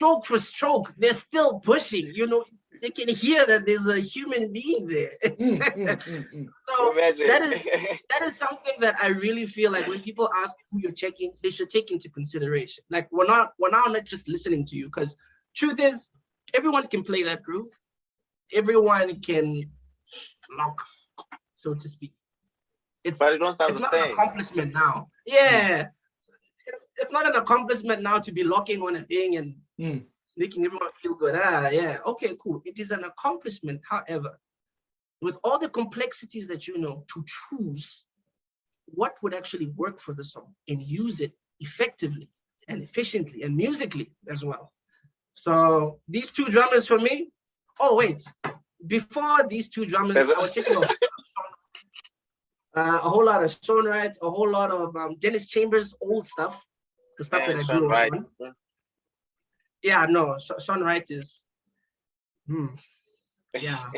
S3: stroke for stroke, they're still pushing. You know, they can hear that there's a human being there. So
S2: Imagine.
S3: that is something that I really feel like when people ask who you're checking, they should take into consideration. Like we're now not just listening to you, because truth is, everyone can play that groove. Everyone can lock, so to speak.
S2: But it don't sound
S3: It's
S2: the
S3: not
S2: same.
S3: an accomplishment now. Yeah. It's not an accomplishment now to be locking on a thing and making everyone feel good. Yeah, okay, cool. It is an accomplishment, however, with all the complexities that you know, to choose what would actually work for the song and use it effectively and efficiently and musically as well. So these two drummers for me. Oh wait, before these two drummers, I was checking out a whole lot of Sean Wright, a whole lot of Dennis Chambers, old stuff, the stuff that I grew up on. Yeah, no, Sean Wright is, yeah.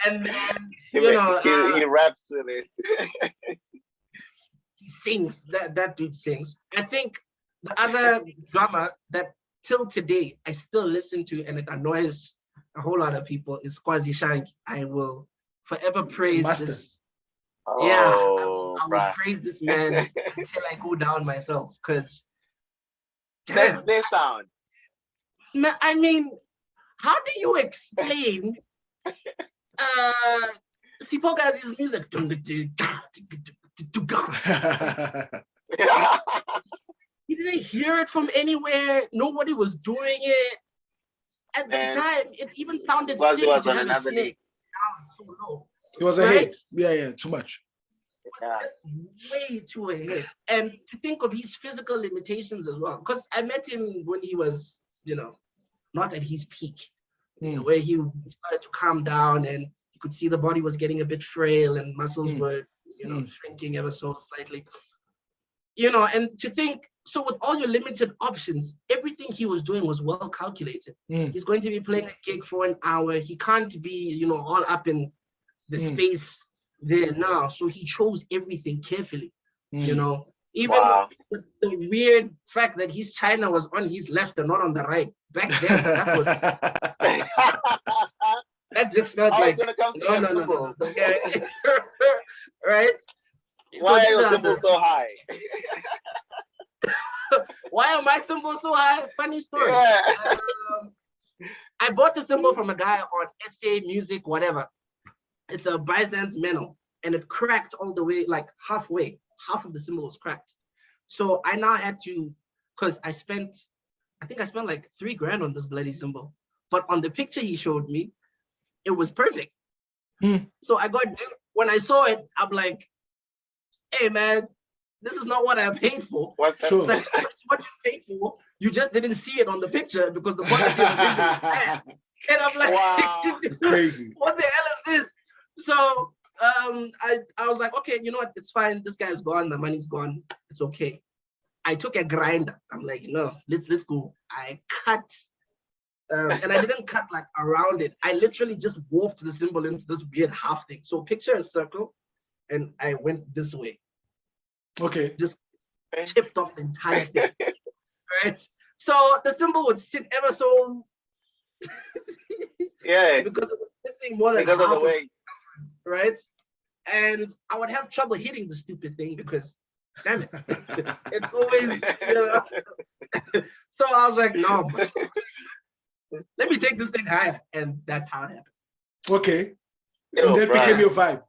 S3: And then, you know,
S2: he raps with it.
S3: He sings. That dude sings. I think the other drummer that till today I still listen to and it annoys a whole lot of people is Kwazi Shangi. I will forever praise this. Yeah, I will praise this man until I go down myself. Because
S2: that's their sound.
S3: I mean, how do you explain Sipogazi's music? You didn't hear it from anywhere. Nobody was doing it at the time. It even sounded silly to have a snake so low.
S1: It was ahead. Yeah, too much.
S3: It was just way too ahead. And to think of his physical limitations as well, because I met him when he was, you know, not at his peak, where he started to calm down and you could see the body was getting a bit frail and muscles were, you know, shrinking ever so slightly. You know, and to think, so with all your limited options, everything he was doing was well calculated. He's going to be playing a gig for an hour. He can't be, you know, all up in the space there now. So he chose everything carefully, you know, even with the weird fact that his China was on his left and not on the right. Back then, that was, that just felt like, no. Yeah. Right?
S2: Why are your cymbals so high?
S3: Why are my cymbals so high? Funny story.
S2: Yeah.
S3: I bought a cymbal from a guy on SA Music, whatever. It's a Byzance Menno, and it cracked all the way, like halfway. Half of the cymbal was cracked. So I now had to, because I think I spent like $3,000 on this bloody cymbal. But on the picture he showed me, it was perfect. So I got, when I saw it, I'm like, hey man, this is not what I paid for.
S2: What's
S3: It's like, what you paid for, you just didn't see it on the picture because the quality of the picture was bad. And I'm like,
S1: wow, crazy.
S3: What the hell is this? So I was like, okay, you know what? It's fine. This guy's gone. My money's gone. It's okay. I took a grinder. I'm like, no, let's go. I cut, and I didn't cut like around it. I literally just warped the cymbal into this weird half thing. So picture a circle, and I went this way.
S1: Okay.
S3: Just chipped off the entire thing. Right. So the cymbal would sit ever so.
S2: Yeah.
S3: Because it was missing more than half of the weight. Right. And I would have trouble hitting the stupid thing because, damn it, it's always, you know. So I was like, no, let me take this thing higher. And that's how it happened.
S1: Okay. And that became your vibe.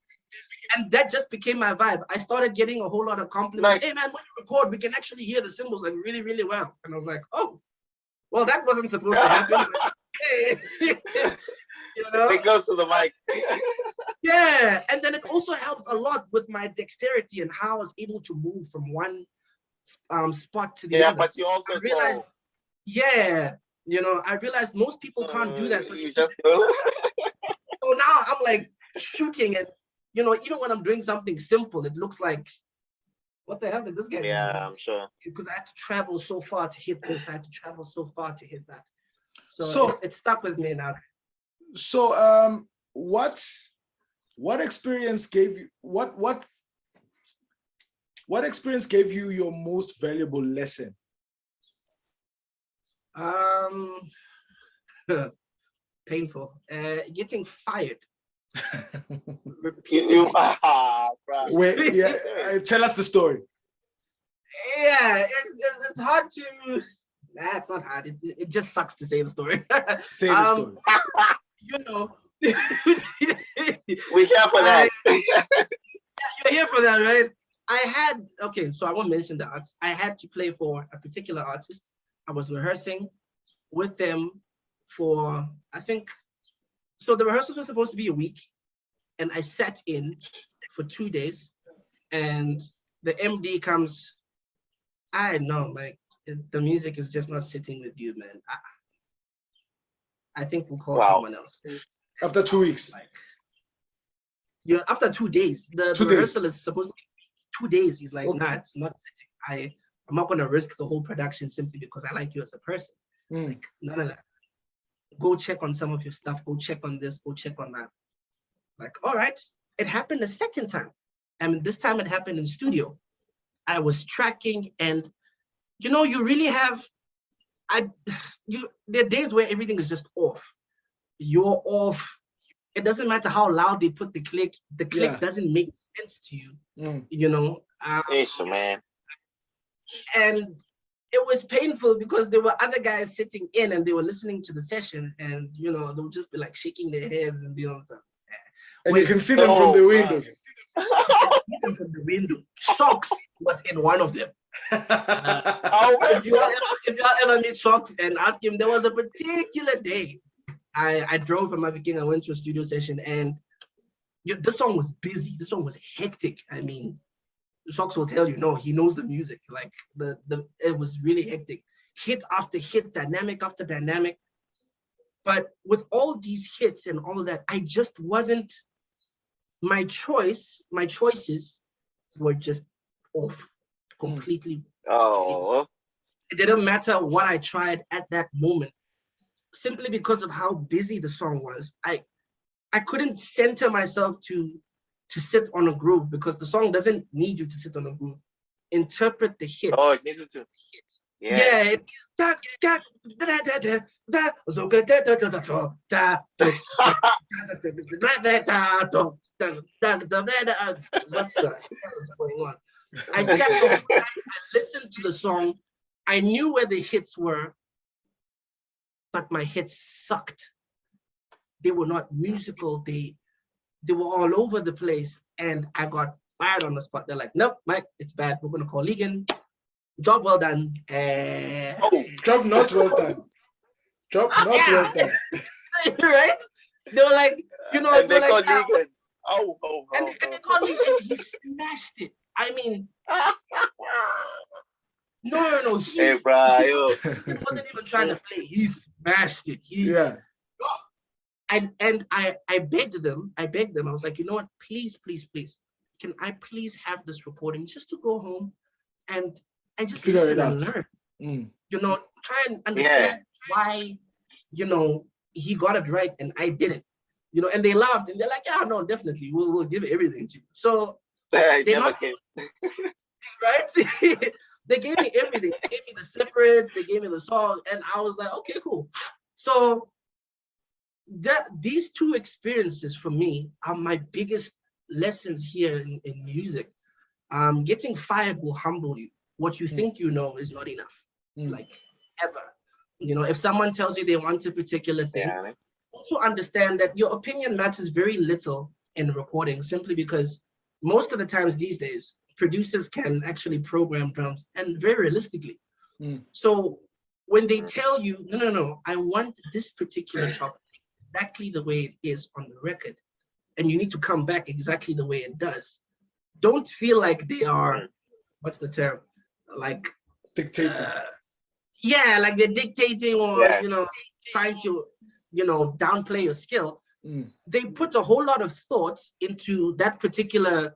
S3: And that just became my vibe. I started getting a whole lot of compliments. Hey man, when you record, we can actually hear the cymbals like really, really well. And I was like, oh, well, that wasn't supposed to happen. Hey. You know?
S2: It goes to the mic.
S3: Yeah, and then it also helped a lot with my dexterity and how I was able to move from one spot to the other.
S2: Yeah, but you also
S3: realized, yeah, you know, I realized most people can't do that. So
S2: you just go.
S3: So now I'm like shooting it. You know, even when I'm doing something simple, it looks like, what the hell did this guy do?
S2: Yeah, I'm sure.
S3: Because I had to travel so far to hit this. I had to travel so far to hit that. So it's stuck with me now.
S1: So what experience gave you what experience gave you your most valuable lesson?
S3: Um, painful. Getting fired repeatedly.
S2: Bro.
S1: Wait, yeah, tell us the story.
S3: Yeah, it's hard to. Nah, it's not hard. It just sucks to say the story.
S1: Say the story.
S3: You know,
S2: We're here for that.
S3: you're here for that, right? So I won't mention the arts. I had to play for a particular artist. I was rehearsing with them for, I think, so the rehearsals were supposed to be a week, and I sat in for 2 days, and the MD comes, I know, like, the music is just not sitting with you, man. I think we'll call someone else.
S1: After 2 weeks.
S3: Like, after 2 days. The rehearsal is supposed to be 2 days. He's like, nah, it's not sitting. I'm not gonna risk the whole production simply because I like you as a person. Like, no. Go check on some of your stuff, go check on this, go check on that. Like, all right. It happened a second time. And this time it happened in studio. I was tracking, and you really have, there are days where everything is just off. You're off. It doesn't matter how loud they put the click doesn't make sense to you.
S2: Man.
S3: And it was painful because there were other guys sitting in and they were listening to the session, and they would just be like shaking their heads and doing something.
S1: And you can see them from the window.
S3: From the window. Shocks was in one of them. If you ever meet Shocks and ask him, there was a particular day I drove from Mafeking, I went to a studio session, and this song was busy. This song was hectic. I mean, Shocks will tell you, no, he knows the music. Like it was really hectic. Hit after hit, dynamic after dynamic. But with all these hits and all of that, I just wasn't, my choices were just off completely. It didn't matter what I tried at that moment, simply because of how busy the song was. I couldn't center myself to sit on a groove, because the song doesn't need you to sit on a groove. Interpret the hits.
S2: Oh, it needs to.
S3: Yeah. What the hell is going on? I sat down, I listened to the song. I knew where the hits were, but my hits sucked. They were not musical. They were all over the place, and I got fired on the spot. They're like, nope, Mike, it's bad. We're gonna call Legan. Job well done.
S1: Job not well done. Job not well done.
S3: Right? They were like,
S2: and they called Legan.
S3: And they called me, and he smashed it. I mean, no. He wasn't even trying to play. He smashed it. And I begged them. I was like, you know what? Please, can I please have this recording just to go home and just
S1: figure it out
S3: and learn? Try and understand why, he got it right and I didn't. And they laughed and they're like, yeah, no, definitely, we'll give everything to you. So they never came. Right? They gave me everything. They gave me the separates, they gave me the song, and I was like, okay, cool. So these two experiences for me are my biggest lessons here in music. Getting fired will humble you. What you think you know is not enough, like ever. If someone tells you they want a particular thing, also understand that your opinion matters very little in recording, simply because most of the times these days, producers can actually program drums, and very realistically. So when they tell you, no, I want this particular chop exactly the way it is on the record, and you need to come back exactly the way it does, don't feel like they are, what's the term? Like
S1: dictating.
S3: Like they're dictating, or trying to downplay your skill. They put a whole lot of thoughts into that particular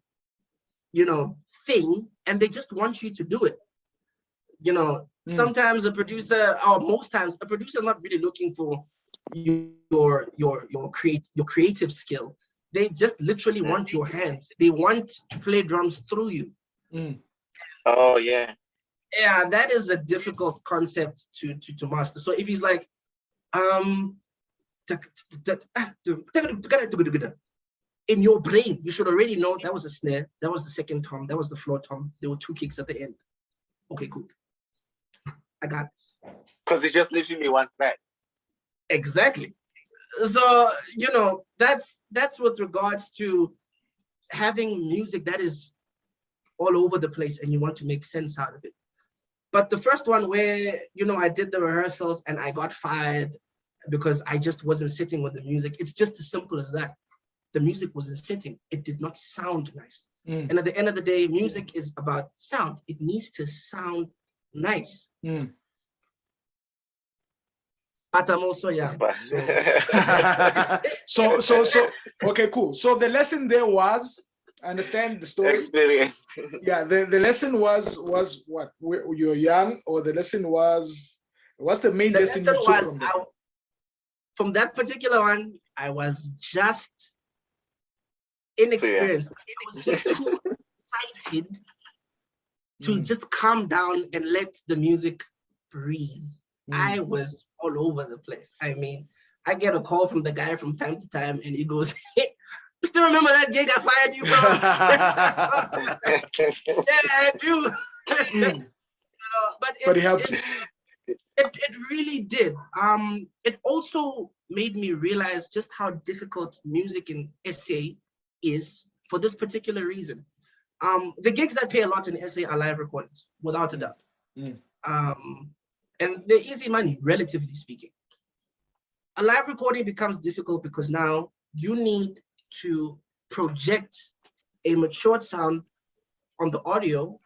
S3: thing, and they just want you to do it. Sometimes a producer, or most times a producer, is not really looking for your creative skill. They just literally want your hands. They want to play drums through you.
S2: Oh yeah.
S3: Yeah, that is a difficult concept to master. So if he's like, in your brain, you should already know that was a snare, that was the second tom, that was the floor tom. There were 2 kicks at the end. Okay, cool. I got this.
S2: Because it just literally wants that.
S3: Exactly. So, you know, that's with regards to having music that is all over the place and you want to make sense out of it. But the first one where, you know, I did the rehearsals and I got fired because I just wasn't sitting with the music. It's just as simple as that. The music wasn't sitting. It did not sound nice. And at the end of the day, music is about sound. It needs to sound nice. But I'm also young.
S1: So okay, cool. So the lesson there was, I understand the story.
S2: Experience.
S1: Yeah, the lesson was what? You're young, or the lesson was, what's the main lesson you took from that?
S3: From that particular one, I was just inexperienced. I was just too excited to just calm down and let the music breathe. I was all over the place. I mean, I get a call from the guy from time to time and he goes, hey, you still remember that gig I fired you from? Yeah, I do.
S1: But it helped you.
S3: It really did. It also made me realize just how difficult music in SA is for this particular reason. The gigs that pay a lot in SA are live recordings, without a doubt. And they're easy money, relatively speaking. A live recording becomes difficult because now you need to project a matured sound on the audio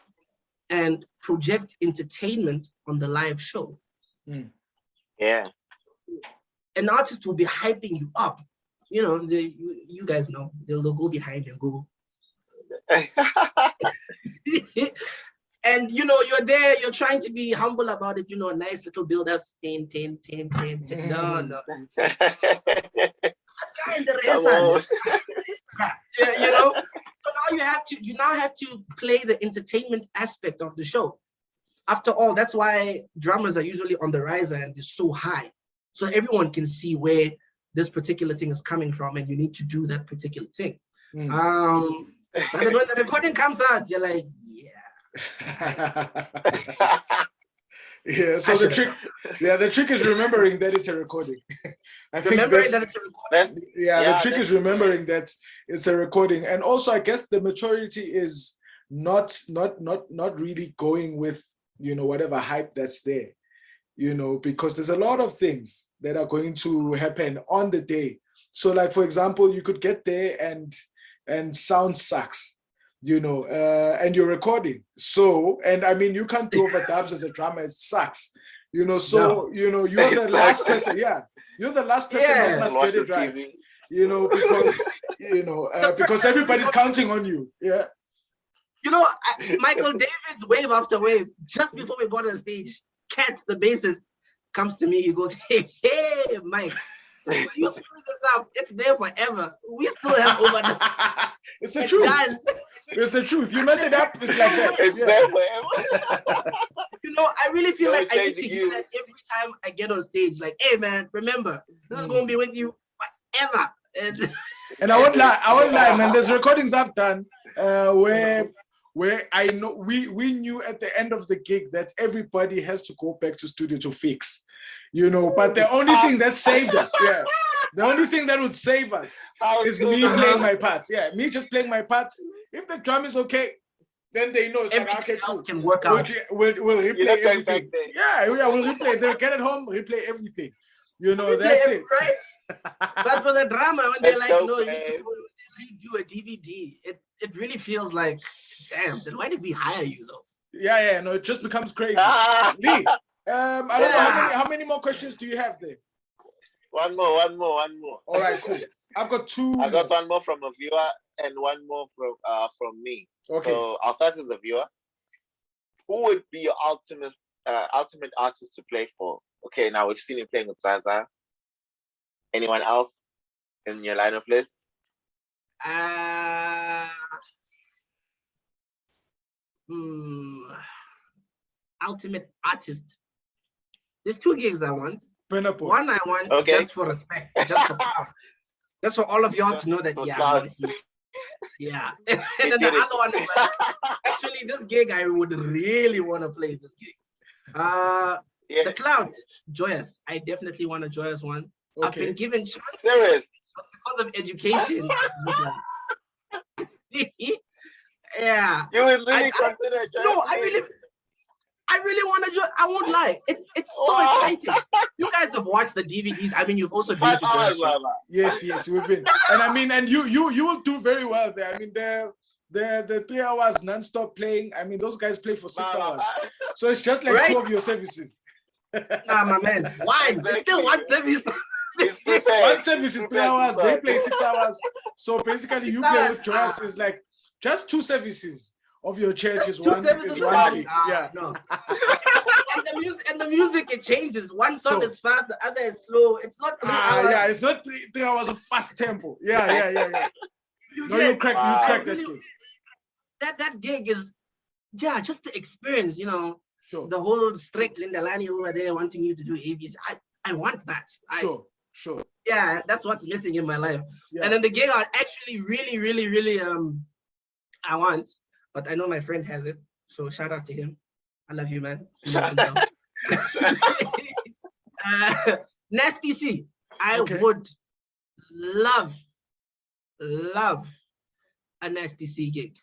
S3: and project entertainment on the live show.
S2: Yeah.
S3: An artist will be hyping you up. You know, you guys know, they'll go behind and go. And you know, you're there, you're trying to be humble about it, you know, a nice little build-ups. No. Yeah, you know. So now you have to play the entertainment aspect of the show. After all, that's why drummers are usually on the riser and they're so high. So everyone can see where this particular thing is coming from, and you need to do that particular thing. But when the recording comes out, you're like,
S1: yeah. So the trick is remembering that it's a recording. The trick is remembering that it's a recording, and also I guess the maturity is not really going with, you know, whatever hype that's there, you know, because there's a lot of things that are going to happen on the day. So like, for example, you could get there and sound sucks, you know, and you're recording. So, and I mean, you can't do overdubs as a drummer, it sucks, you know, so, you know, you're the last person, you're the last person that must get it right, you know, because, you know, because everybody's counting on you, yeah.
S3: You know, Michael David's wave after wave, just before we got on stage, Cat, the bassist, comes to me, he goes, hey, Mike, when you screw this up, it's there forever. We still have overdubs.
S1: It's the truth. Done. It's the truth. You mess it up, it's like that.
S2: It's there forever.
S3: You know, I really feel like I need to hear that every time I get on stage. Like, hey man, remember, this is gonna be with you forever.
S1: And I won't lie, man. There's recordings I've done where I know we knew at the end of the gig that everybody has to go back to studio to fix, you know. But the only thing that saved us, the only thing that would save us is me playing my parts. Yeah, me just playing my parts. If the drum is okay, then they know it's like, okay, cool.
S3: Can work out.
S1: We'll replay everything. Yeah, we'll replay. They'll get it home, replay everything. You know, that's it. Right?
S3: But for the drama, when they're like, no, you need to redo a DVD, it really feels like, damn, then why did we hire you though?
S1: Yeah, no, it just becomes crazy. Lee, I don't know, how many more questions do you have there?
S2: One more.
S1: All right, cool. I've got two.
S2: I got one more from a viewer and one more from me.
S1: Okay.
S2: So I'll start with the viewer. Who would be your ultimate artist to play for? Okay, now we've seen you playing with Zaza. Anyone else in your line of list?
S3: I ultimate artist, there's 2 gigs I want.
S1: Pineapple.
S3: One I want just for respect, just for clout. Just for all of y'all to know that, yeah. And then the other one is like, actually, this gig, I would really want to play this gig. The clout, Joyous. I definitely want a Joyous one. Okay. I've been given chances because of education. Yeah.
S2: You would really consider it?
S3: No, I really want to join. I won't lie. It's so exciting. You guys have watched the DVDs. I mean, you've also been to Joyous.
S1: Yes, we've been. And I mean, and you will do very well there. I mean, the 3 hours non-stop playing. I mean, those guys play for 6 hours. So it's just like 2 of your services.
S3: Nah, my man. Why? There's still one service.
S1: One service is 3 hours. They play 6 hours. So basically, you play with Joyous is like just 2 services of your church is one gig. Yeah.
S3: No. and the music it changes. One song is fast, the other is slow. It's not 3 hours.
S1: Yeah, it's not 3 hours of fast tempo. Yeah. You crack that gig.
S3: That gig is just the experience,
S1: Sure.
S3: The whole strict Lindelani over there wanting you to do ABC. I want that.
S1: Sure.
S3: Yeah, that's what's missing in my life. Yeah. And then the gig I actually really I want, but I know my friend has it. So shout out to him. I love you, man. Nasty C. I would love a Nasty C gig.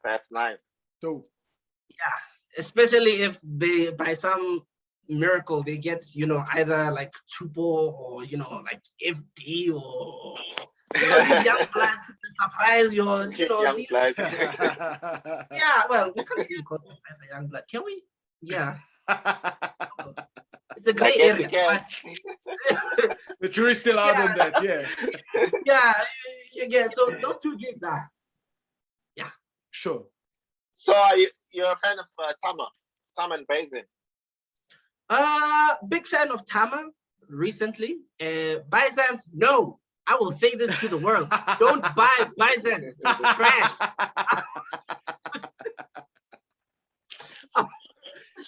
S2: That's nice.
S1: Dope.
S3: Yeah, especially if they, by some miracle, they get, either like Chupo or, like FD or these young bloods to surprise your,
S2: young bloods.
S3: Yeah, well, we can't even call it as a young blood, can we? Yeah. It's a gray area.
S1: The jury's still out on that, yeah.
S3: Yeah, so those 2 gigs are,
S1: Sure.
S2: So you're a fan of Tama and Bison?
S3: Big fan of Tama recently. Bison, no. I will say this to the world. Don't buy Bison. Trash.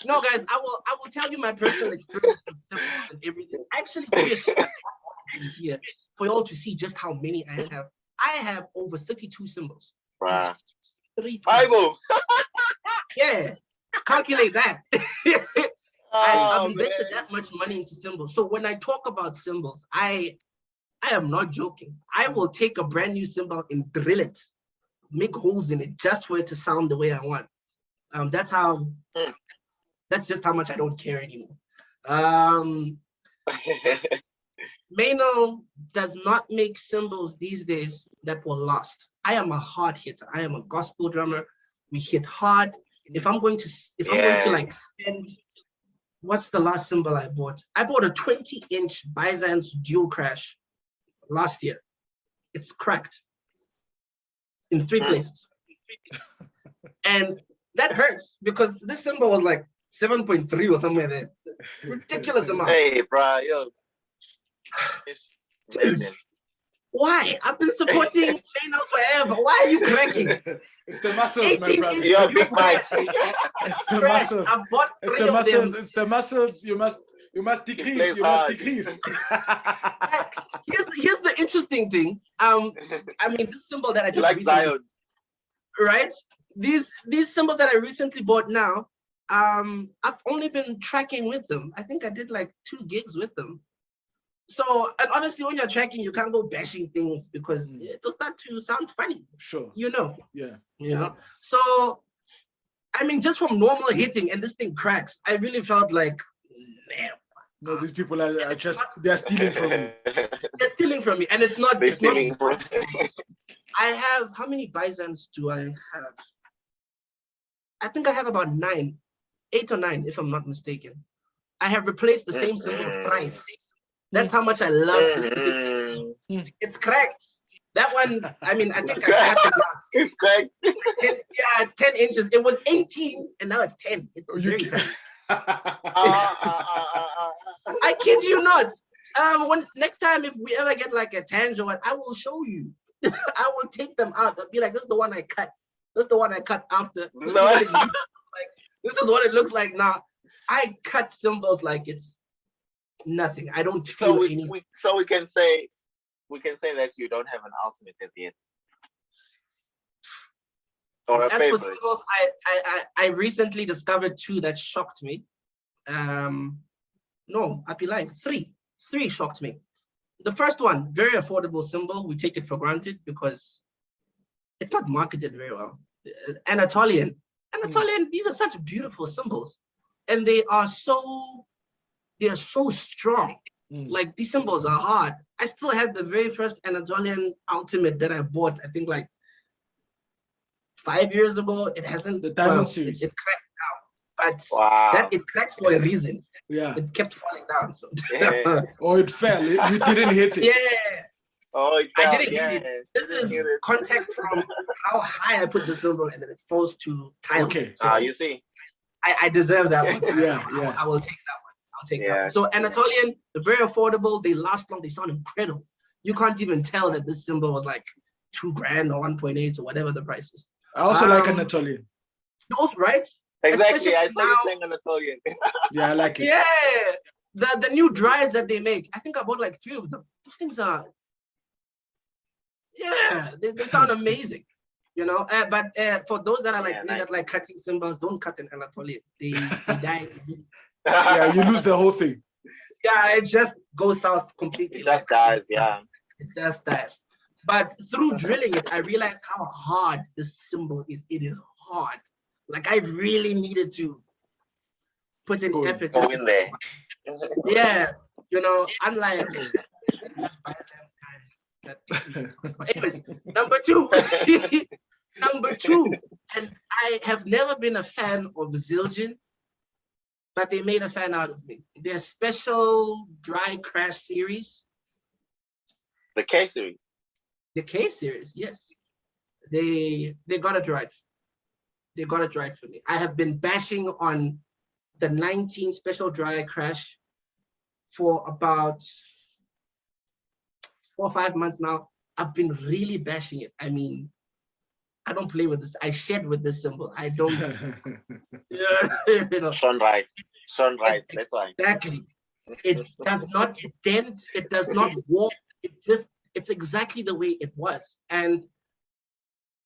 S3: No, guys, I will tell you my personal experience with symbols and everything. I actually wish here for you all to see just how many I have. I have over 32 symbols.
S2: Bruh.
S3: Bible. Yeah, calculate that. I've invested that much money into symbols. So when I talk about symbols, I am not joking. I will take a brand new symbol and drill it, make holes in it just for it to sound the way I want. That's just how much I don't care anymore. Mano does not make symbols these days that were lost. I am a hard hitter. I am a gospel drummer. We hit hard. If I'm going to like spend, what's the last symbol I bought? I bought a 20-inch Byzance dual crash last year. It's cracked in 3 places. And that hurts because this symbol was like 7.3 or somewhere there. Ridiculous amount.
S2: Hey, bro, yo.
S3: Dude, why? I've been supporting Mano forever. Why are you cracking?
S1: It's the muscles, my brother.
S2: You're big Mike.
S1: It's the muscles.
S3: I've bought 3
S1: it's the
S3: of them.
S1: It's the muscles. You must decrease. You must decrease.
S3: Here's the interesting thing. I mean, this symbol that I just recently, right? These symbols that I recently bought now, I've only been tracking with them. I think I did like 2 gigs with them. So, and honestly, when you're tracking, you can't go bashing things because it'll start to sound funny.
S1: Sure. Yeah.
S3: So, I mean, just from normal hitting and this thing cracks, I really felt like, man.
S1: No, these people are just, they're stealing from me.
S3: They're stealing from me. And it's not, I have, how many Byzants do I have? I think I have about 8 or 9, if I'm not mistaken. I have replaced the same symbol thrice. That's how much I love this particular. It's cracked. That one, I mean, I think I got it last.
S2: It's cracked.
S3: It's 10 inches. It was 18 and now it's 10. It's very tight. I kid you not. Next time if we ever get like a tangent, I will show you. I will take them out. I'll be like, this is the one I cut. This is the one I cut after. This is what it looks like This is what it looks like now. I cut symbols like it's nothing. I don't feel anything.
S2: So we can say that you don't have an ultimate at the end. Or a
S3: As
S2: favorite.
S3: for symbols, I recently discovered 2 that shocked me. No, I'd be lying. 3 shocked me. The first one, very affordable symbol. We take it for granted because it's not marketed very well. Anatolian. These are such beautiful symbols, and they are so strong. Like these symbols are hard. I still have the very first Anatolian Ultimate that I bought, I think like 5 years ago. It hasn't,
S1: the Diamond series.
S3: It cracked down, but
S2: Wow.
S3: it cracked for a reason.
S1: Yeah.
S3: It kept falling down. So
S1: Or it fell. You didn't hit it.
S3: yeah.
S2: Oh,
S3: I didn't hit it. This is context from how high I put the symbol, and then it falls to tiles.
S1: Okay.
S3: So
S2: you see.
S3: I deserve that one.
S1: Yeah.
S3: I will take that one. I'll take that one. So Anatolian, they're very affordable. They last long. They sound incredible. You can't even tell that this symbol was like $2,000 or 1.8 or whatever the price is.
S1: I also like Anatolian.
S3: Those, right?
S2: Exactly. I
S3: Especially
S2: saw you saying Anatolian.
S1: Yeah, I like it.
S3: Yeah. The new dries that they make. I think I bought like 3 of them. Those things are, they sound amazing. You know, but for those that are like me that like cutting symbols, don't cut an Anatolian. They die.
S1: Yeah, you lose the whole thing.
S3: Yeah, it just goes south completely.
S2: It just dies, yeah.
S3: It just dies. But through drilling it, I realized how hard this symbol is. It is hard. Like I really needed to put in effort.
S2: Go in there.
S3: Yeah, you know, unlike anyways, number 2. Number 2, and I have never been a fan of Zildjian, but they made a fan out of me. Their special dry crash series.
S2: The K series.
S3: The K series, yes. They got it right. They got it right for me. I have been bashing on the 19 special dry crash for about 4 or 5 months now. I've been really bashing it. I mean, I don't play with this. I shed with this symbol. I don't. You know.
S2: Sunrise. That's why.
S3: Exactly. It does not dent. It does not warp. It's exactly the way it was. And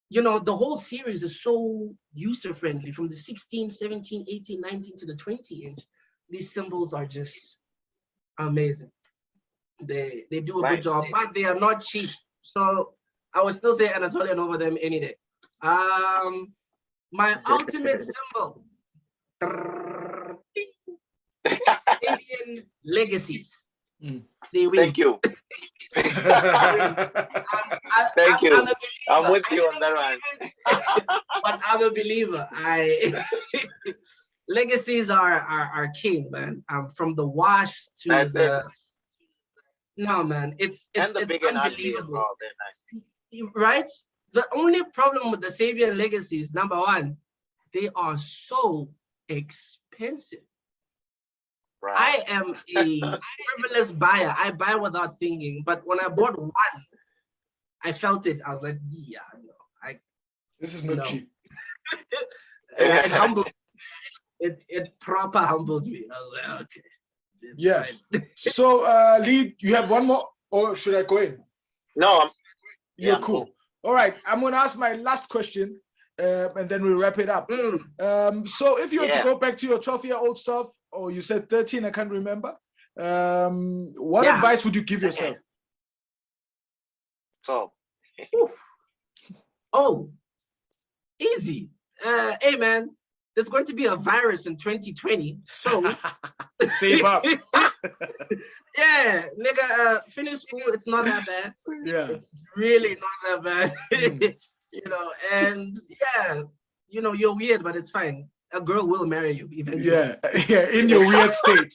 S3: you know, the whole series is so user friendly, from the 16, 17, 18, 19 to the 20 inch. These symbols are just amazing. They do a good job, but they are not cheap. So I would still say Anatolian over them any day. My ultimate symbol, Alien Legacies. They win.
S2: Thank you. Thank you. I'm with you on that one.
S3: But I'm a believer. Legacies are king, man. From the wash to
S2: That's
S3: the.
S2: It.
S3: No, man, it's
S2: big
S3: unbelievable.
S2: Nice.
S3: Right? The only problem with the Sabian Legacies, number 1, they are so expensive.
S2: Right.
S3: I am a frivolous buyer. I buy without thinking. But when I bought one, I felt it. I was like, yeah, no,
S1: this is not cheap.
S3: It humbled. It proper humbled me. I was like, okay.
S1: Yeah. So, Lee, you have one more, or should I go in?
S2: No,
S1: You're cool. All right, I'm gonna ask my last question, and then we'll wrap it up. So, if you were to go back to your 12-year-old self, or you said 13, I can't remember. What advice would you give yourself?
S2: So,
S3: easy. Hey, man, there's going to be a virus in 2020, so
S1: save up.
S3: Yeah, nigga, finish school. It's not that bad.
S1: Yeah,
S3: it's really not that bad. You know, and yeah, you know, you're weird, but it's fine. A girl will marry you eventually.
S1: Yeah, in your weird state.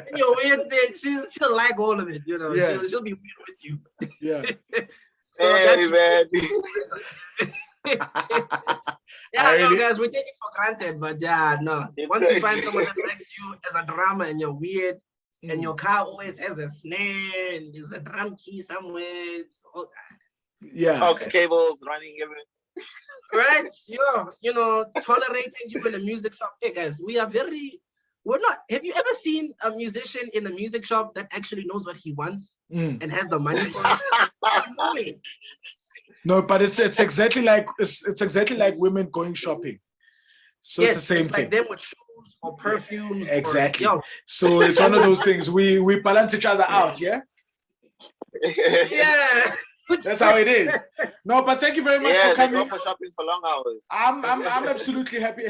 S3: In your weird state, she'll like all of it. You know, she'll be weird with you.
S1: Yeah.
S3: So
S2: hey, man.
S3: Yeah, no, guys, we take it for granted, but yeah, no. Once you find someone that likes you as a drummer and you're weird, and your car always has a snare and there's a drum key somewhere.
S1: Yeah.
S2: Aux cables running everywhere.
S3: right? Tolerating you in a music shop. Hey guys, we're not. Have you ever seen a musician in a music shop that actually knows what he wants and has the money for it?
S1: No, but it's exactly like it's exactly like women going shopping. So
S3: yes,
S1: it's the same
S3: it's
S1: thing.
S3: like them with shoes or perfumes.
S1: Exactly.
S3: Or,
S1: so it's one of those things. We balance each other out, yeah?
S3: Yeah.
S1: That's how it is. No, but thank you very much for coming.
S2: Go for shopping for long hours.
S1: I'm absolutely happy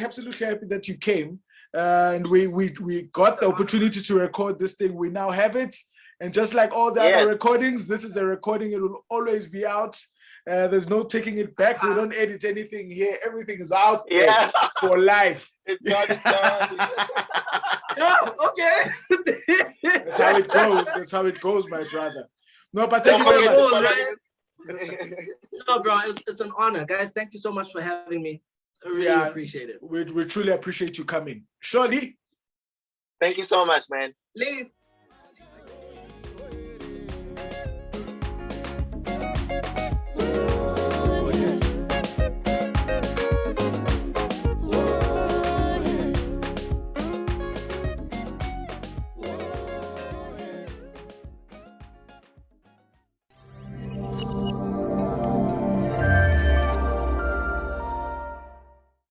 S1: that you came. And we got the opportunity to record this thing. We now have it. And just like all the other recordings, this is a recording. It will always be out. There's no taking it back. We don't edit anything here. Everything is out there for life.
S2: It's done.
S3: Okay.
S1: That's how it goes. That's how it goes, my brother. No, but thank you very much.
S3: No, bro, it's an honor, guys. Thank you so much for having me. I really appreciate it.
S1: We truly appreciate you coming. Surely.
S2: Thank you so much, man.
S3: Leave.